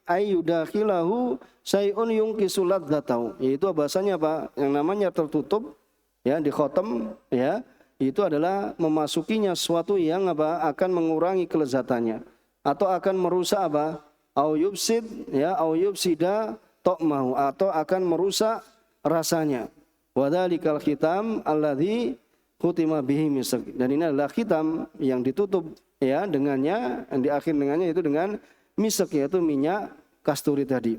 Ayyudakhilahu sayun yungkisu ladzatau. Yaitu bahasanya apa? Yang namanya tertutup, ya, di khotam, ya. Itu adalah memasukinya sesuatu yang apa? Akan mengurangi kelezatannya atau akan merusak apa? Au yubsid, ya, au yubsida ta'mahu, atau akan merusak rasanya. Wa dzalikal khitam alladzi khutima bihi misk, dan ini adalah khitam yang ditutup ya dengannya, yang di akhir dengannya itu dengan misk, yaitu minyak kasturi tadi.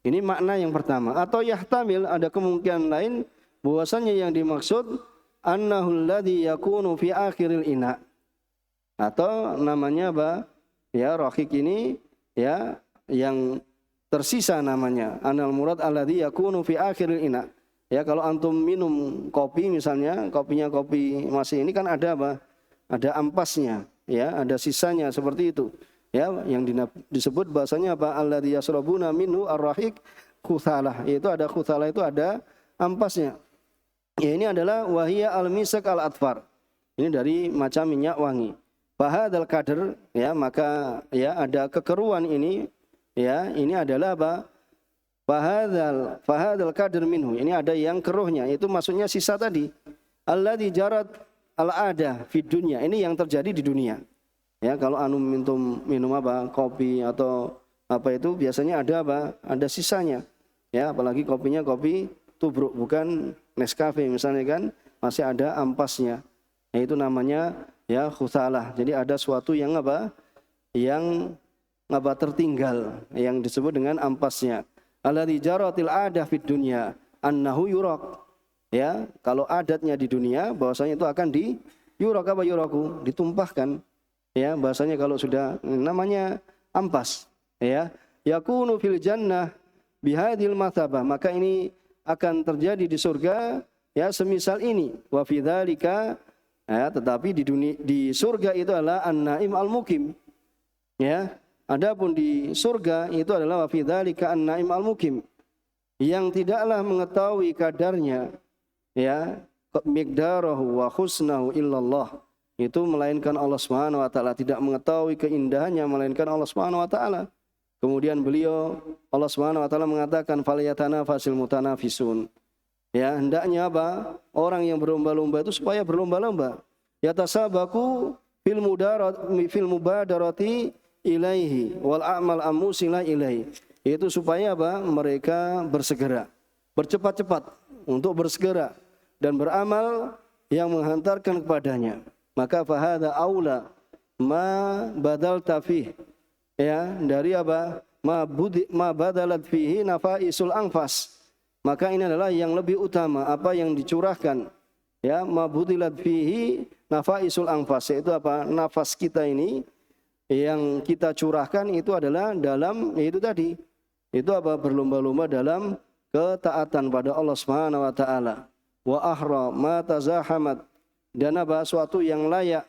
Ini makna yang pertama. Atau yahtamil, ada kemungkinan lain bahwasanya yang dimaksud annahul ladzi yakunu fi akhiril ina, atau namanya apa ya rahiq ini ya yang tersisa namanya anal murad alladzi yakunu fi akhiril ina. Ya, kalau antum minum kopi misalnya, kopinya kopi masih ini kan ada apa? Ada ampasnya, ya, ada sisanya seperti itu. Ya, yang disebut bahasanya apa? Alladzi yasrabuna minhu ar-rahiq khuthalah. Itu ada khuthalah, itu ada ampasnya. Ya, ini adalah wahiyya al-misk al-atfar. Ini dari macam minyak wangi. Fahadzal qadr, ya, maka ya ada kekeruan ini, ya, ini adalah apa? Fahadzal qadr minhu. Ini ada yang keruhnya, itu maksudnya sisa tadi. Alladzi jarat al-ada fid dunya. Ini yang terjadi di dunia. Ya, kalau minum apa? Kopi atau apa itu biasanya ada apa? Ada sisanya. Ya, apalagi kopinya kopi tubruk, bukan Nescafe misalnya kan, masih ada ampasnya. Ya, itu namanya ya khuthalah. Jadi ada suatu yang apa? Yang apa tertinggal, yang disebut dengan ampasnya. Alladzi jaratil adah fid dunya annahu yuraq. Ya, kalau adatnya di dunia bahwasanya itu akan yuraq apa yuraku, ditumpahkan. Ya, bahasanya kalau sudah namanya ampas, ya, yakunu fil jannah bihadil mathabah, maka ini akan terjadi di surga ya semisal ini. Wa fi dzalika, ya, tetapi di surga itu adalah an-naim al-mukim. Ya, adapun di surga itu adalah wa fi dzalika an-naim al-mukim, yang tidaklah mengetahui kadarnya, ya, miqdarahu wa husnahu illallah, itu melainkan Allah Subhanahu wa taala, tidak mengetahui keindahannya melainkan Allah Subhanahu wa taala. Kemudian Allah Subhanahu wa taala mengatakan falyatanafasil mutanafisun. Ya, hendaknya apa? Orang yang berlomba-lomba itu supaya berlomba-lomba. Yatasabaku fil mubadarati ilaihi wal a'mal amusila ilaihi. Yaitu supaya apa? Mereka bersegera, bercepat-cepat untuk bersegera dan beramal yang menghantarkan kepadanya. Maka fahada aula ma badal tafih, ya, dari apa? Ma badalat fihi nafaisul anfas. Maka ini adalah yang lebih utama, apa yang dicurahkan, ya, ma budilat fihi nafaisul anfas, yaitu apa? Nafas kita ini yang kita curahkan itu adalah dalam, yaitu tadi, itu apa? Berlomba-lomba dalam ketaatan pada Allah Subhanahu wa taala. Wa ahra ma tazahamat, dan apa? Suatu yang layak,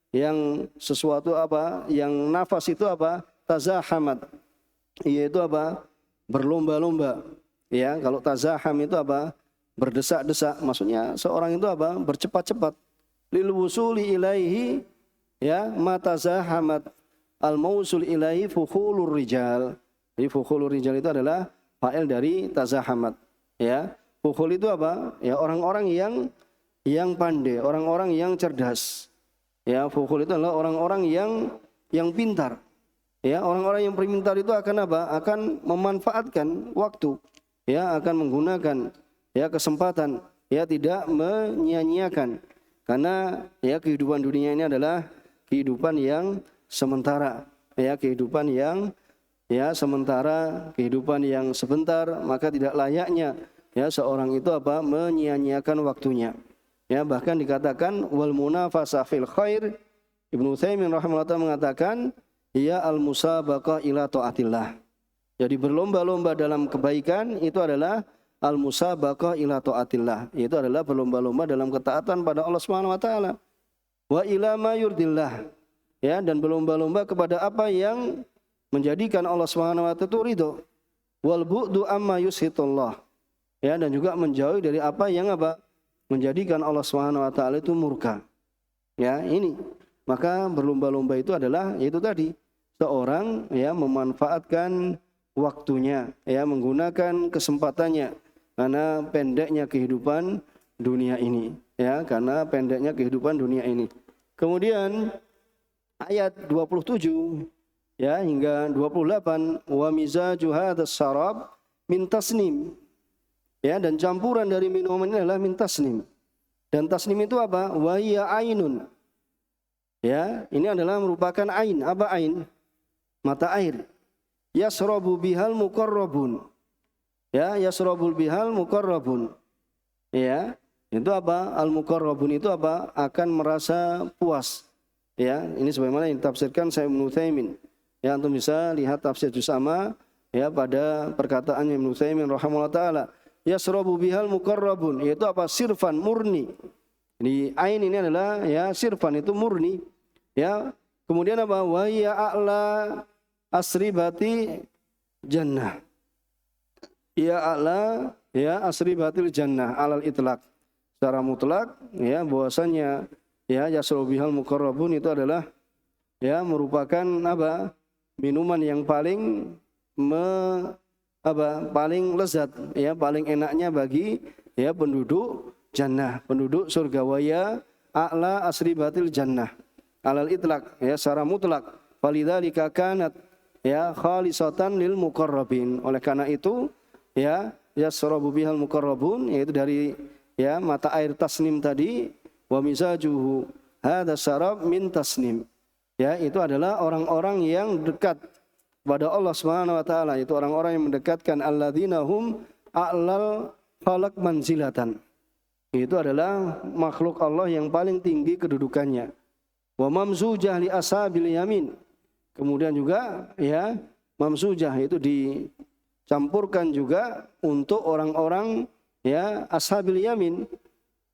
yang sesuatu apa? Yang nafas itu apa? Tazahamat, yaitu apa? Berlomba-lomba. Ya, kalau tazaham itu apa? Berdesak-desak. Maksudnya seorang itu apa? Bercepat-cepat. Lil wusuli ilaihi, ya, ma tazahamat al mausul ilaihi fukhulur rijal. Jadi fukhulur rijal itu adalah fa'il dari tazahamat, ya. Fukhul itu apa? Ya, orang-orang yang pandai, orang-orang yang cerdas. Ya, fukhul itu adalah orang-orang yang pintar. Ya, orang-orang yang pintar itu akan apa? Akan memanfaatkan waktu. Ya, akan menggunakan, ya, kesempatan, ya, tidak menyia-nyiakan. Karena ya kehidupan dunia ini adalah kehidupan yang sementara, ya, kehidupan yang ya sementara, kehidupan yang sebentar, maka tidak layaknya ya seorang itu apa? Menyia-nyiakan waktunya. Ya, bahkan dikatakan wal munafasah fil khair, Ibnu Utsaimin rahimahullah mengatakan ya al musabaqah ila taatillah. Jadi berlomba-lomba dalam kebaikan itu adalah al musabaqah ila taatillah. Itu adalah berlomba-lomba dalam ketaatan pada Allah Subhanahu wa taala. Wa ila ma yurdillah. Ya, dan berlomba-lomba kepada apa yang menjadikan Allah Subhanahu wa taala itu ridho. Wal bu'du amma yushitullah. Ya, dan juga menjauhi dari apa yang apa? Menjadikan Allah Subhanahu wa taala itu murka. Ya, ini. Maka berlomba-lomba itu adalah yaitu tadi seorang ya memanfaatkan waktunya, ya, menggunakan kesempatannya karena pendeknya kehidupan dunia ini, ya, karena pendeknya kehidupan dunia ini. Kemudian ayat 27 ya hingga 28, wa mizaju hadzal syarab min tasnim. Ya, dan campuran dari minuman ini adalah min tasnim. Dan tasnim itu apa? Wa hiya ainun. Ya, ini adalah merupakan ain. Apa ain? Mata air. Yasrabu bihal muqarrabun. Ya, yasrabul bihal muqarrabun. Ya, itu apa? Al muqarrabun itu apa? Akan merasa puas. Ya, ini sebagaimana yang ditafsirkan Syekh Ibnu Utsaimin. Ya, antum bisa lihat tafsir Jusama ya pada perkataan Ibnu Utsaimin rahimahullah taala. Yasrabu bihal muqarrabun, yaitu apa? Sirfan, murni. Ini ain ini adalah ya sirfan, itu murni. Ya, kemudian apa? Wa ya a'la asribati jannah. Ya a'la ya asribatil jannah alal itlaq. Secara mutlak ya bahwasanya ya yasrabu bihal muqarrabun itu adalah ya merupakan apa? Minuman yang paling paling lezat, ya, paling enaknya bagi ya penduduk jannah, penduduk surga. Waya a'la asribatil jannah alal itlaq, ya, secara mutlak. Falidzalika kanat ya khalisatan lil muqarrabin. Oleh karena itu ya yasrabu bihal muqarrabun, yaitu dari ya mata air tasnim tadi. Wa mizajuhu hadza syarab min tasnim. Ya, itu adalah orang-orang yang dekat pada Allah Subhanahu wa taala, itu orang-orang yang mendekatkan alladzina hum a'lal khalaq manzilatan. Itu adalah makhluk Allah yang paling tinggi kedudukannya. Wa mamzujah li ashabil yamin. Kemudian juga ya mamzujah itu dicampurkan juga untuk orang-orang ya ashabil yamin.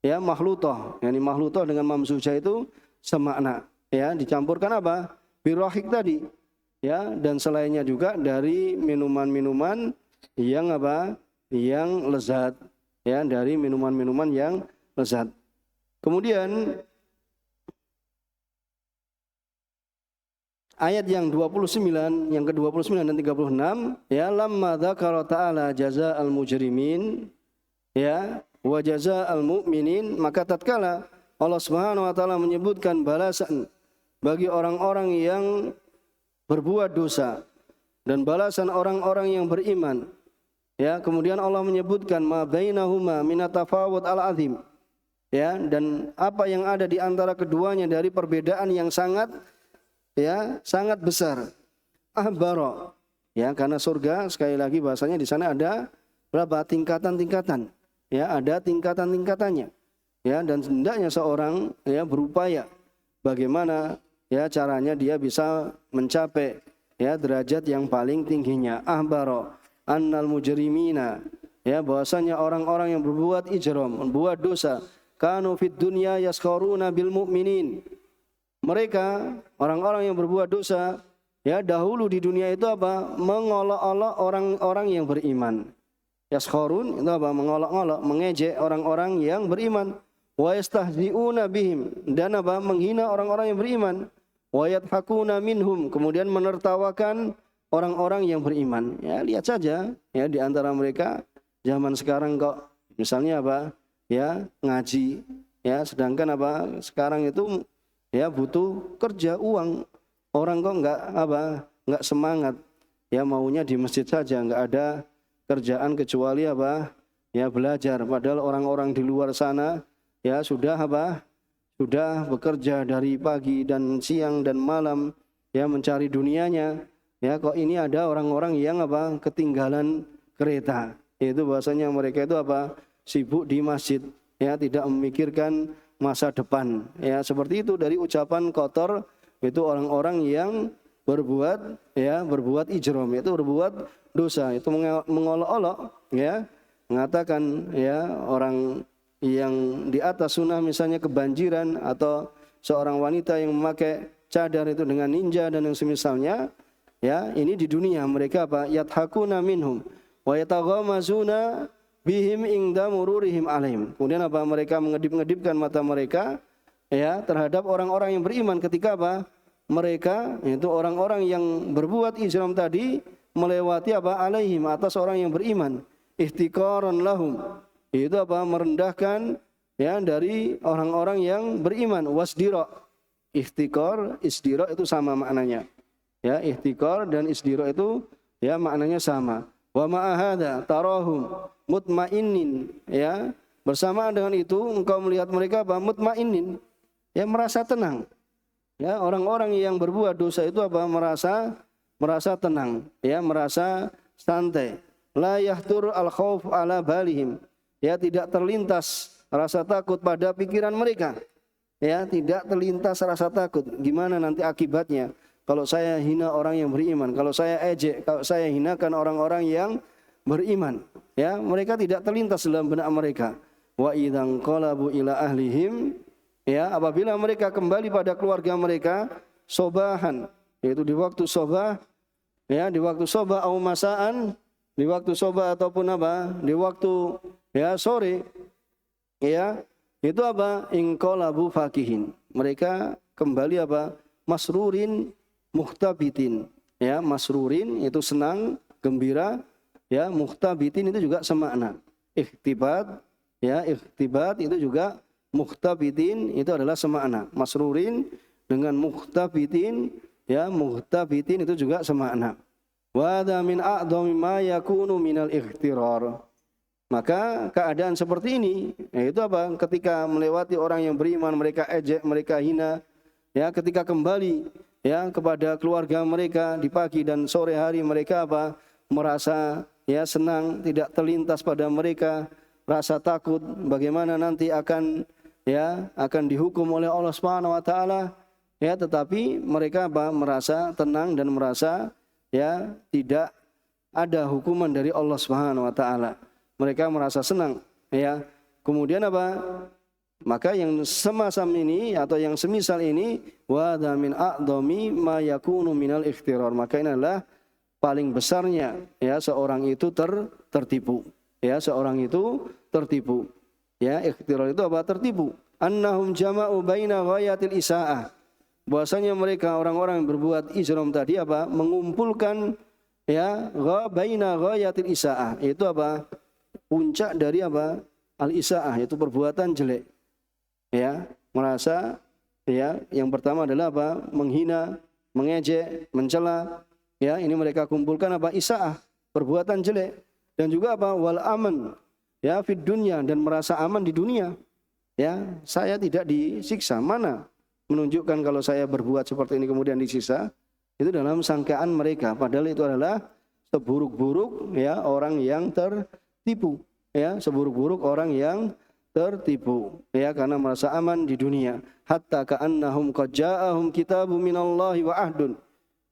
Ya, makhlutah. Yani makhlutah dengan mamzujah itu semakna. Ya, dicampurkan apa? Birahik tadi. Ya, dan selainnya juga dari minuman-minuman yang apa? Yang lezat. Ya, dari minuman-minuman yang lezat. Kemudian ayat yang 29, yang ke-29 dan 36, ya, lamma dzakara ta'ala jazaa'al mujrimin, ya, wa jazaa'al mu'minin, maka tatkala Allah Subhanahu wa taala menyebutkan balasan bagi orang-orang yang berbuat dosa, dan balasan orang-orang yang beriman. Ya, kemudian Allah menyebutkan ma bainahuma minatafawut al-azim. Ya, dan apa yang ada di antara keduanya dari perbedaan yang sangat besar. Ahbara. Ya, karena surga sekali lagi bahasanya di sana ada berapa tingkatan-tingkatan. Ya, ada tingkatan-tingkatannya. Ya, dan hendaknya seorang berupaya bagaimana caranya dia bisa mencapai derajat yang paling tingginya. Ahbara annal mujrimina, bahwasanya orang-orang yang berbuat ijram, berbuat dosa, kanu fid dunya yaskharuna bil mu'minin. Mereka orang-orang yang berbuat dosa dahulu di dunia itu mengolok-olok orang-orang yang beriman. Yaskharun itu mengolok-olok, mengejek orang-orang yang beriman. Wa yastahzi'una bihim, dan menghina orang-orang yang beriman. Wa yadhakuna minhum, kemudian menertawakan orang-orang yang beriman. Ya, lihat saja di antara mereka zaman sekarang kok misalnya ngaji, sedangkan sekarang itu butuh kerja, uang. Orang kok enggak semangat, maunya di masjid saja, enggak ada kerjaan kecuali belajar. Padahal orang-orang di luar sana sudah bekerja dari pagi dan siang dan malam mencari dunianya. Kok ini ada orang-orang yang ketinggalan kereta. Itu bahasanya mereka itu sibuk di masjid, tidak memikirkan masa depan. Seperti itu dari ucapan kotor itu orang-orang yang berbuat ijram, itu berbuat dosa, itu mengolok-olok, mengatakan orang yang di atas sunnah misalnya kebanjiran, atau seorang wanita yang memakai cadar itu dengan ninja dan yang semisalnya. Ini di dunia mereka yathakuna minhum wa yataghamazuna bihim inda mururihim alaihim. Kemudian mereka mengedip-ngedipkan mata mereka terhadap orang-orang yang beriman ketika mereka itu orang-orang yang berbuat ijram tadi melewati alaihim, atas orang yang beriman. Ihtiqaran lahum, itu merendahkan dari orang-orang yang beriman. Wasdira, ihtiqar, isdira itu sama maknanya. Ihtiqar dan isdira itu maknanya sama. Wa ma'ahada tarahum mutmainnin, bersamaan dengan itu engkau melihat mereka mutmainnin, merasa tenang. Orang-orang yang berbuat dosa itu merasa tenang, merasa santai. La yahtur al khauf ala balihim, tidak terlintas rasa takut pada pikiran mereka. Tidak terlintas rasa takut, gimana nanti akibatnya kalau saya hina orang yang beriman, kalau saya ejek, kalau saya hinakan orang-orang yang beriman. Mereka tidak terlintas dalam benak mereka. Wa idzan qalabu ila ahlihim, apabila mereka kembali pada keluarga mereka, sobahan, yaitu di waktu sobah, di waktu sobah au masaan, di waktu sobah ataupun di waktu sore, itu inqalabu fakihin. Mereka kembali masrurin muhtabitin. Masrurin itu senang, gembira, muhtabitin itu juga semakna. Ikhtibat, ikhtibat itu juga muhtabitin itu adalah semakna. Masrurin dengan muhtabitin, muhtabitin itu juga semakna. Wa hadza min a'dhami ma yakunu minal ikhtirar. Maka keadaan seperti ini, yaitu ketika melewati orang yang beriman, mereka ejek, mereka hina, ketika kembali kepada keluarga mereka di pagi dan sore hari, mereka merasa senang, tidak terlintas pada mereka rasa takut bagaimana nanti akan dihukum oleh Allah Subhanahu wa taala, tetapi mereka merasa tenang dan merasa tidak ada hukuman dari Allah Subhanahu wa taala. Mereka merasa senang, Kemudian maka yang semacam ini atau yang semisal ini, wa min a'dhami ma yakunu minal ikhtirar, maka ini adalah paling besarnya seorang itu tertipu. Seorang itu tertipu. Ikhtirar itu tertipu. Annahum jama'u baina ghayatil isaa'ah. Bahwasanya mereka orang-orang yang berbuat ijram tadi mengumpulkan baina ghayatil isaa'ah. Itu puncak dari al-isaa'ah, yaitu perbuatan jelek. Merasa yang pertama adalah menghina, mengejek, mencela, Ya, ini mereka kumpulkan apa? Isaah, perbuatan jelek, dan juga apa? Wal aman, ya, fid dunya, dan merasa aman di dunia. Ya, saya tidak disiksa. Mana menunjukkan kalau saya berbuat seperti ini kemudian disiksa? Itu dalam sangkaan mereka. Padahal itu adalah seburuk-buruk ya orang yang tertipu. Ya, seburuk-buruk orang yang tertipu. Ya, karena merasa aman di dunia. Hatta ka'annahum qad ja'ahum kitabun minallahi wa ahdun.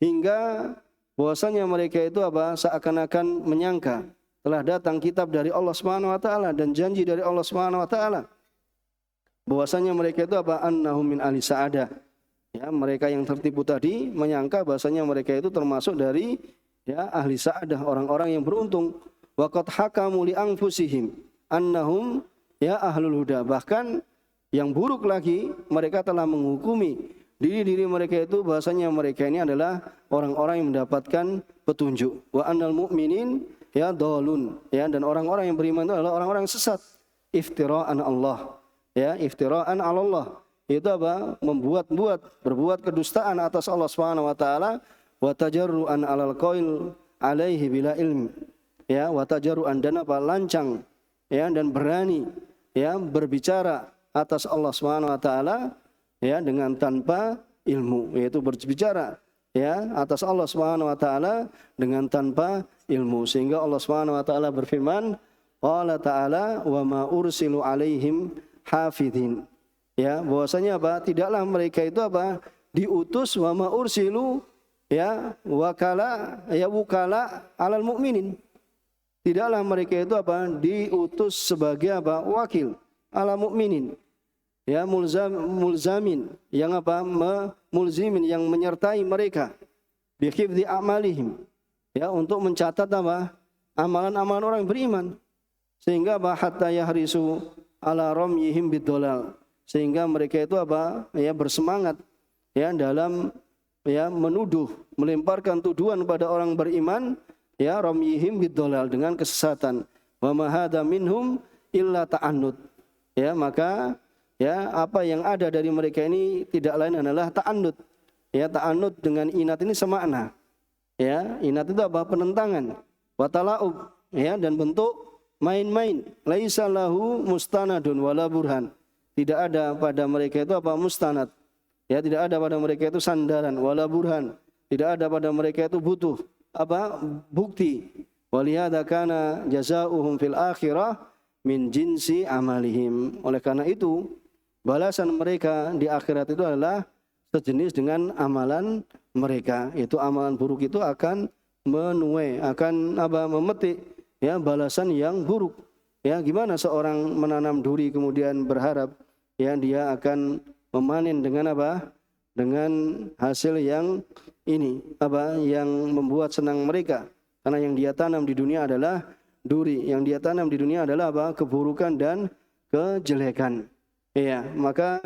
Hingga bahwasanya mereka itu apa? Seakan-akan menyangka telah datang kitab dari Allah Subhanahu wa taala dan janji dari Allah Subhanahu wa taala. Bahwasanya mereka itu apa? Annahum min ahli sa'adah. Ya, mereka yang tertipu tadi menyangka bahwasanya mereka itu termasuk dari ya ahli sa'adah, orang-orang yang beruntung. Wa qad hakamu li anfusihim annahum ya ahlul huda. Bahkan yang buruk lagi, mereka telah menghukumi diri-diri mereka itu bahwasanya mereka ini adalah orang-orang yang mendapatkan petunjuk. Wa annal mu'minin ya dhalun. Ya, dan orang-orang yang beriman itu adalah orang-orang yang sesat. Iftira'an Allah. Ya, iftira'an 'ala Allah. Itu apa? Berbuat kedustaan atas Allah Subhanahu wa taala, wa tajarruan 'alal qail 'alaihi bila ilm. Ya, wa tajarruan, dan apa? Lancang ya dan berani ya berbicara atas Allah Subhanahu wa taala ya dengan tanpa ilmu, yaitu berbicara ya atas Allah Subhanahu wa taala dengan tanpa ilmu. Sehingga Allah Subhanahu wa taala berfirman, qala ta'ala wa ma ursilu 'alaihim hafidhin. Ya, bahwasanya apa? Tidaklah mereka itu apa? Diutus wa ma ursilu ya wukala 'alal mu'minin. Tidaklah mereka itu apa? Diutus sebagai apa? Wakil 'ala mu'minin. Ya, mulzamin yang apa? Mulzimin yang menyertai mereka bi hifdzi a'malihim. Ya, untuk mencatat apa? Amalan-amalan orang beriman. Sehingga apa? Hatta yahrisu ala ramyihim bidolal, sehingga mereka itu apa ya bersemangat ya dalam ya menuduh, melemparkan tuduhan pada orang beriman ya ramyihim bidolal, dengan kesesatan. Wa ma hadza minhum illa ta'annud. Ya, maka ya apa yang ada dari mereka ini tidak lain adalah ta'annud. Ya, ta'annud dengan inat ini semakna. Ya, inat itu apa? Penentangan. Wa tala'ub ya, dan bentuk main-main. Laisa lahu mustanadun wala burhan. Tidak ada pada mereka itu apa? Mustanad. Ya, tidak ada pada mereka itu sandaran wala burhan. Tidak ada pada mereka itu butuh apa? Bukti. Walihada kana jazaohum fil akhirah min jinsi amalihim. Oleh karena itu, balasan mereka di akhirat itu adalah sejenis dengan amalan mereka. Itu amalan buruk itu akan menuai, akan apa? Memetik ya balasan yang buruk. Ya, gimana seorang menanam duri kemudian berharap ya dia akan memanen dengan apa? Dengan hasil yang ini apa? Yang membuat senang mereka. Karena yang dia tanam di dunia adalah duri. Yang dia tanam di dunia adalah apa? Keburukan dan kejelekan. Ya, maka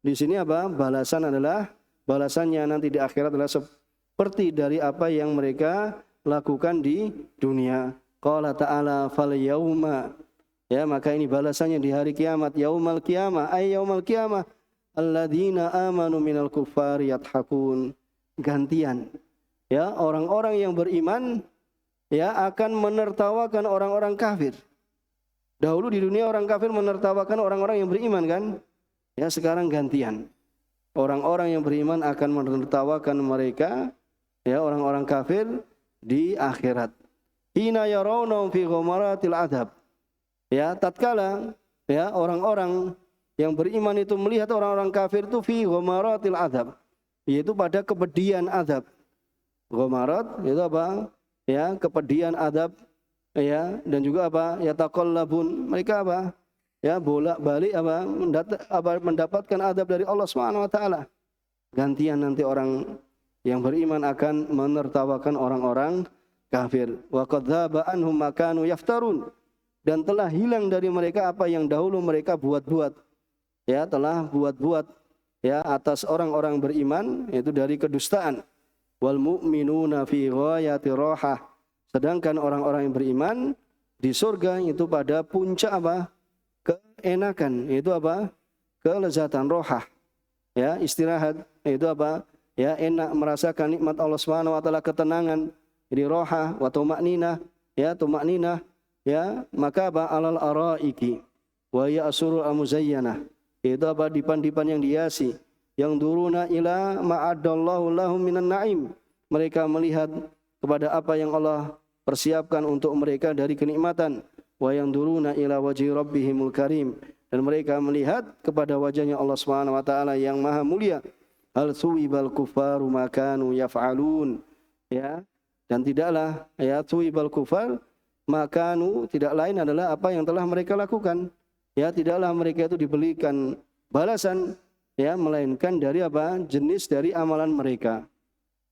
di sini apa? Balasannya nanti di akhirat adalah seperti dari apa yang mereka lakukan di dunia. Qala ta'ala fal yauma, ya, maka ini balasannya di hari kiamat. Yaumal qiyamah ay yaumal qiyamah alladzina amanu minal kuffari yadhakun. Gantian ya, orang-orang yang beriman ya akan menertawakan orang-orang kafir. Dahulu di dunia orang kafir menertawakan orang-orang yang beriman kan? Ya, sekarang gantian. Orang-orang yang beriman akan menertawakan mereka ya orang-orang kafir di akhirat. Hina yarawna fi ghamaratil adab. Ya, tatkala ya orang-orang yang beriman itu melihat orang-orang kafir itu fi ghamaratil adab, yaitu pada kepedihan adab. Ghamarat itu apa? Ya, kepedihan adab ya, dan juga apa? Ya taqallabun. Mereka apa? Ya, bolak-balik apa? Mendapatkan adab dari Allah Subhanahu wa taala. Gantian nanti orang yang beriman akan menertawakan orang-orang kafir. Wa qad dhaba anhum ma kanu yaftarun. Dan telah hilang dari mereka apa yang dahulu mereka buat-buat. Ya, telah buat-buat ya atas orang-orang beriman, yaitu dari kedustaan. Wal mu'minuna fi ghayati rahah. Sedangkan orang-orang yang beriman di surga itu pada puncak apa? Keenakan, yaitu apa? Kelezatan rohah. Ya, istirahat, yaitu apa? ya enak merasakan nikmat Allah Subhanahu wa taala, ketenangan, jadi roha wa tumakninah, ya tumakninah, ya maka apa alal araiki wa ya'surul amuzayyanah, itu apa dipan-dipan yang dihiasi, yang duruna ila ma'adallahu lahum minan na'im, mereka melihat kepada apa yang Allah persiapkan untuk mereka dari kenikmatan, wa yang duruna ila wajhi rabbihimul karim, dan mereka melihat kepada wajahnya Allah Subhanahu wa taala yang maha mulia. Hal thuwibal kufaru ma kanu yaf'alun, ya, dan tidaklah ya thuwibal kufar makanu, tidak lain adalah apa yang telah mereka lakukan, ya tidaklah mereka itu diberikan balasan, ya melainkan dari apa jenis dari amalan mereka,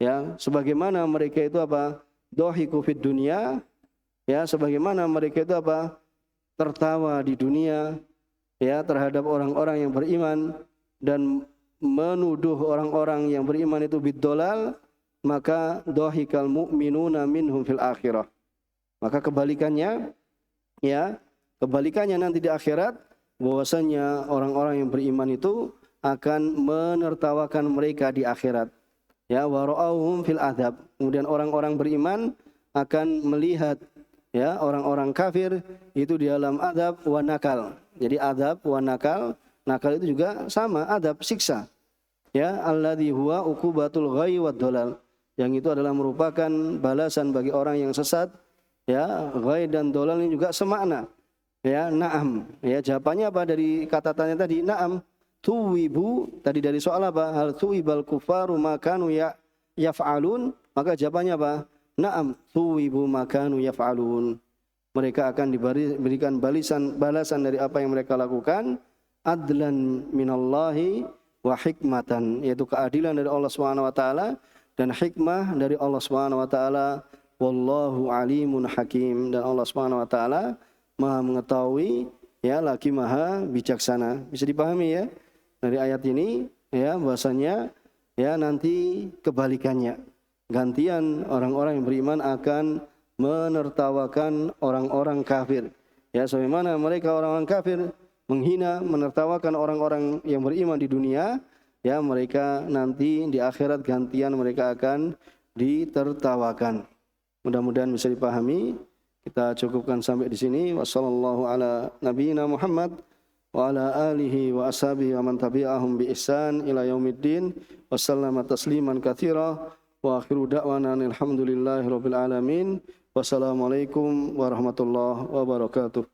ya sebagaimana mereka itu apa dohiku fid dunya, ya sebagaimana mereka itu apa tertawa di dunia, ya terhadap orang-orang yang beriman dan menuduh orang-orang yang beriman itu biddolal, maka dohikal mu'minuna minhum fil akhirah. Maka kebalikannya, ya kebalikannya nanti di akhirat, bahwasanya orang-orang yang beriman itu akan menertawakan mereka di akhirat. Ya wa ra'auhum fil adzab. Kemudian orang-orang beriman akan melihat, ya orang-orang kafir itu di dalam azab wa nakal. Jadi azab wa nakal, nakal itu juga sama, azab siksa. Ya alladzi huwa uqubatul ghayyi wad dhalal. Yang itu adalah merupakan balasan bagi orang yang sesat. Ya, ghayy dan dhalal ini juga semakna. Ya, na'am. Ya, jawabannya apa dari kata tanya tadi? Na'am. Tuwibu tadi dari soal apa? Hal tuwibal kufaru makanu yaf'alun. Maka jawabannya apa? Na'am. Tuwibu makanu yaf'alun. Mereka akan diberikan balasan dari apa yang mereka lakukan. Adlan minallahi wa hikmatan, yaitu keadilan dari Allah Subhanahu wa taala dan hikmah dari Allah Subhanahu wa taala. Wallahu alimun hakim, dan Allah Subhanahu wa taala Maha mengetahui, ya lagi Maha bijaksana. Bisa dipahami ya dari ayat ini, ya bahasanya ya nanti kebalikannya. Gantian orang-orang yang beriman akan menertawakan orang-orang kafir. Ya sebagaimana mereka orang-orang kafir menghina, menertawakan orang-orang yang beriman di dunia, ya mereka nanti di akhirat gantian mereka akan ditertawakan. Mudah-mudahan bisa dipahami. Kita cukupkan sampai di sini. Wassallallahu ala nabiyyina Muhammad wa ala alihi wa ashabihi wa man tabi'ahum bi ihsan ila yaumiddin. Wassalamu tasliman katsira wa akhiru da'wana alhamdulillahi rabbil alamin. Wassalamualaikum warahmatullahi wabarakatuh.